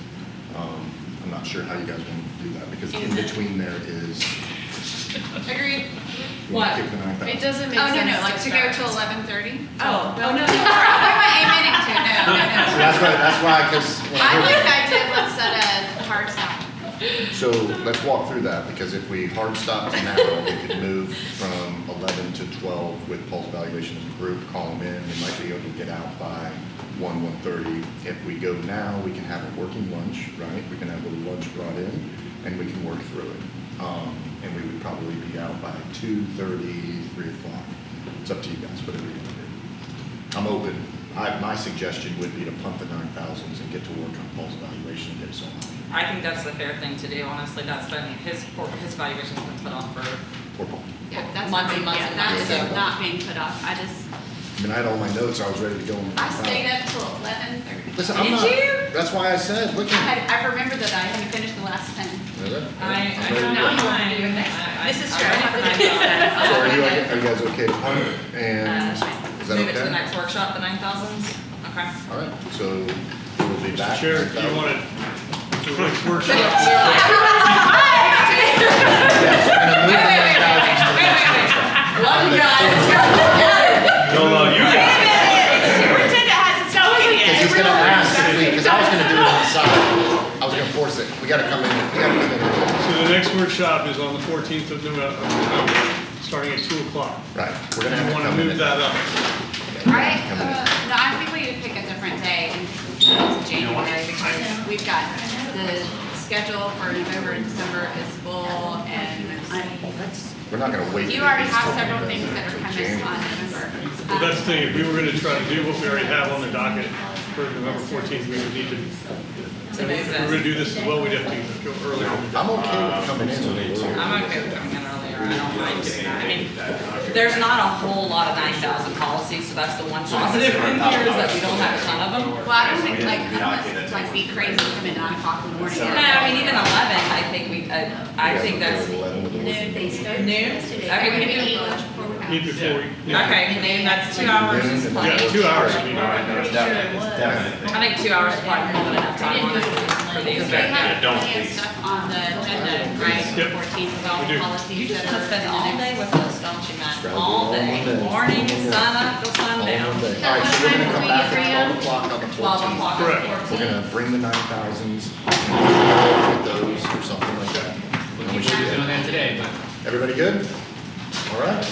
I'm not sure how you guys want to do that, because in between there is. Agreed. You want What? to kick the 9,000? It doesn't make Oh, sense. no, like to go to 11:30? Oh, no, sorry. What am I aiming to? No. So that's why, because. I like the idea of let's set a hard stop. So let's walk through that, because if we hard stop to now, we could move from 11 to 12 with Paul's evaluation as a group, call them in, we might be able to get out by 1:30. If we go now, we can have a working lunch, right? We can have a little lunch brought in, and we can work through it. And we would probably be out by 2:30, 3 o'clock. It's up to you guys, whatever you want to do. I'm open. My suggestion would be to punt the 9,000s and get to work on Paul's evaluation and get us all out. I think that's the fair thing to do, honestly. That's been, his evaluation's been put off for Poor Paul. Yeah, that's Months not and months and that's months. not being put off. I mean, I had all my notes, I was ready to go. I stayed up till 11:30. Listen, I'm Did not, you? that's why I said, look at. I remember that I hadn't finished the last 10. Is it? I I'm ready to don't go. know. you want to do it next time. This is I'm true. ready for So 9,000. are you guys okay to punt it? And is that Move it to the okay? next workshop, the 9,000s? Okay. All right, so we'll be back. Chair, do you want to, the next workshop? Yes, we're gonna move the 9,000s to the next workshop. Love you guys. No, you got it. Superintendent hasn't told you Because yet. he's gonna ask if we, because I was gonna do it on the side. I was gonna force it. We gotta come in. So the next workshop is on the 14th of November, starting at 2 o'clock. Right, we're gonna You have to want to come in. move that up. No, I think we need to pick a different day in January because we've got the schedule for November and December is full and We're not gonna wait. you for already these have till several things that are November, coming on January. November. Well, that's the thing, if we were going to try to do what we already have on the docket for November 14th, we would need to, if we were going to do this as well, we'd have to go earlier. I'm okay with coming in. I'm okay with coming in earlier. I don't mind doing that. I mean, there's not a whole lot of 9,000 policies, so that's the one positive in here is that we don't have a ton of them. Well, I don't think I must be crazy to come in 9 o'clock in the morning. No, I mean, even 11, I think that's noon. Okay, maybe. Meet before we. yeah. Okay, noon, that's 2 hours is Yeah, plenty. 2 hours would be All right, no, it's definitely. I think 2 hours is probably more than enough time honestly, for these. We have plenty of stuff on the agenda, right, Yep. 14th about We do. policies You just that want to are spend in the all next- day with us, don't you, Matt? Strategy All all day, day. morning, sun up till All sundown. one day. All right, so we're gonna come back at 12 o'clock on the 12 14th. o'clock on Correct. the We're 14th. gonna bring the 9,000s, with those or something like that. And we should be Doing good. that today, but Everybody good? All right.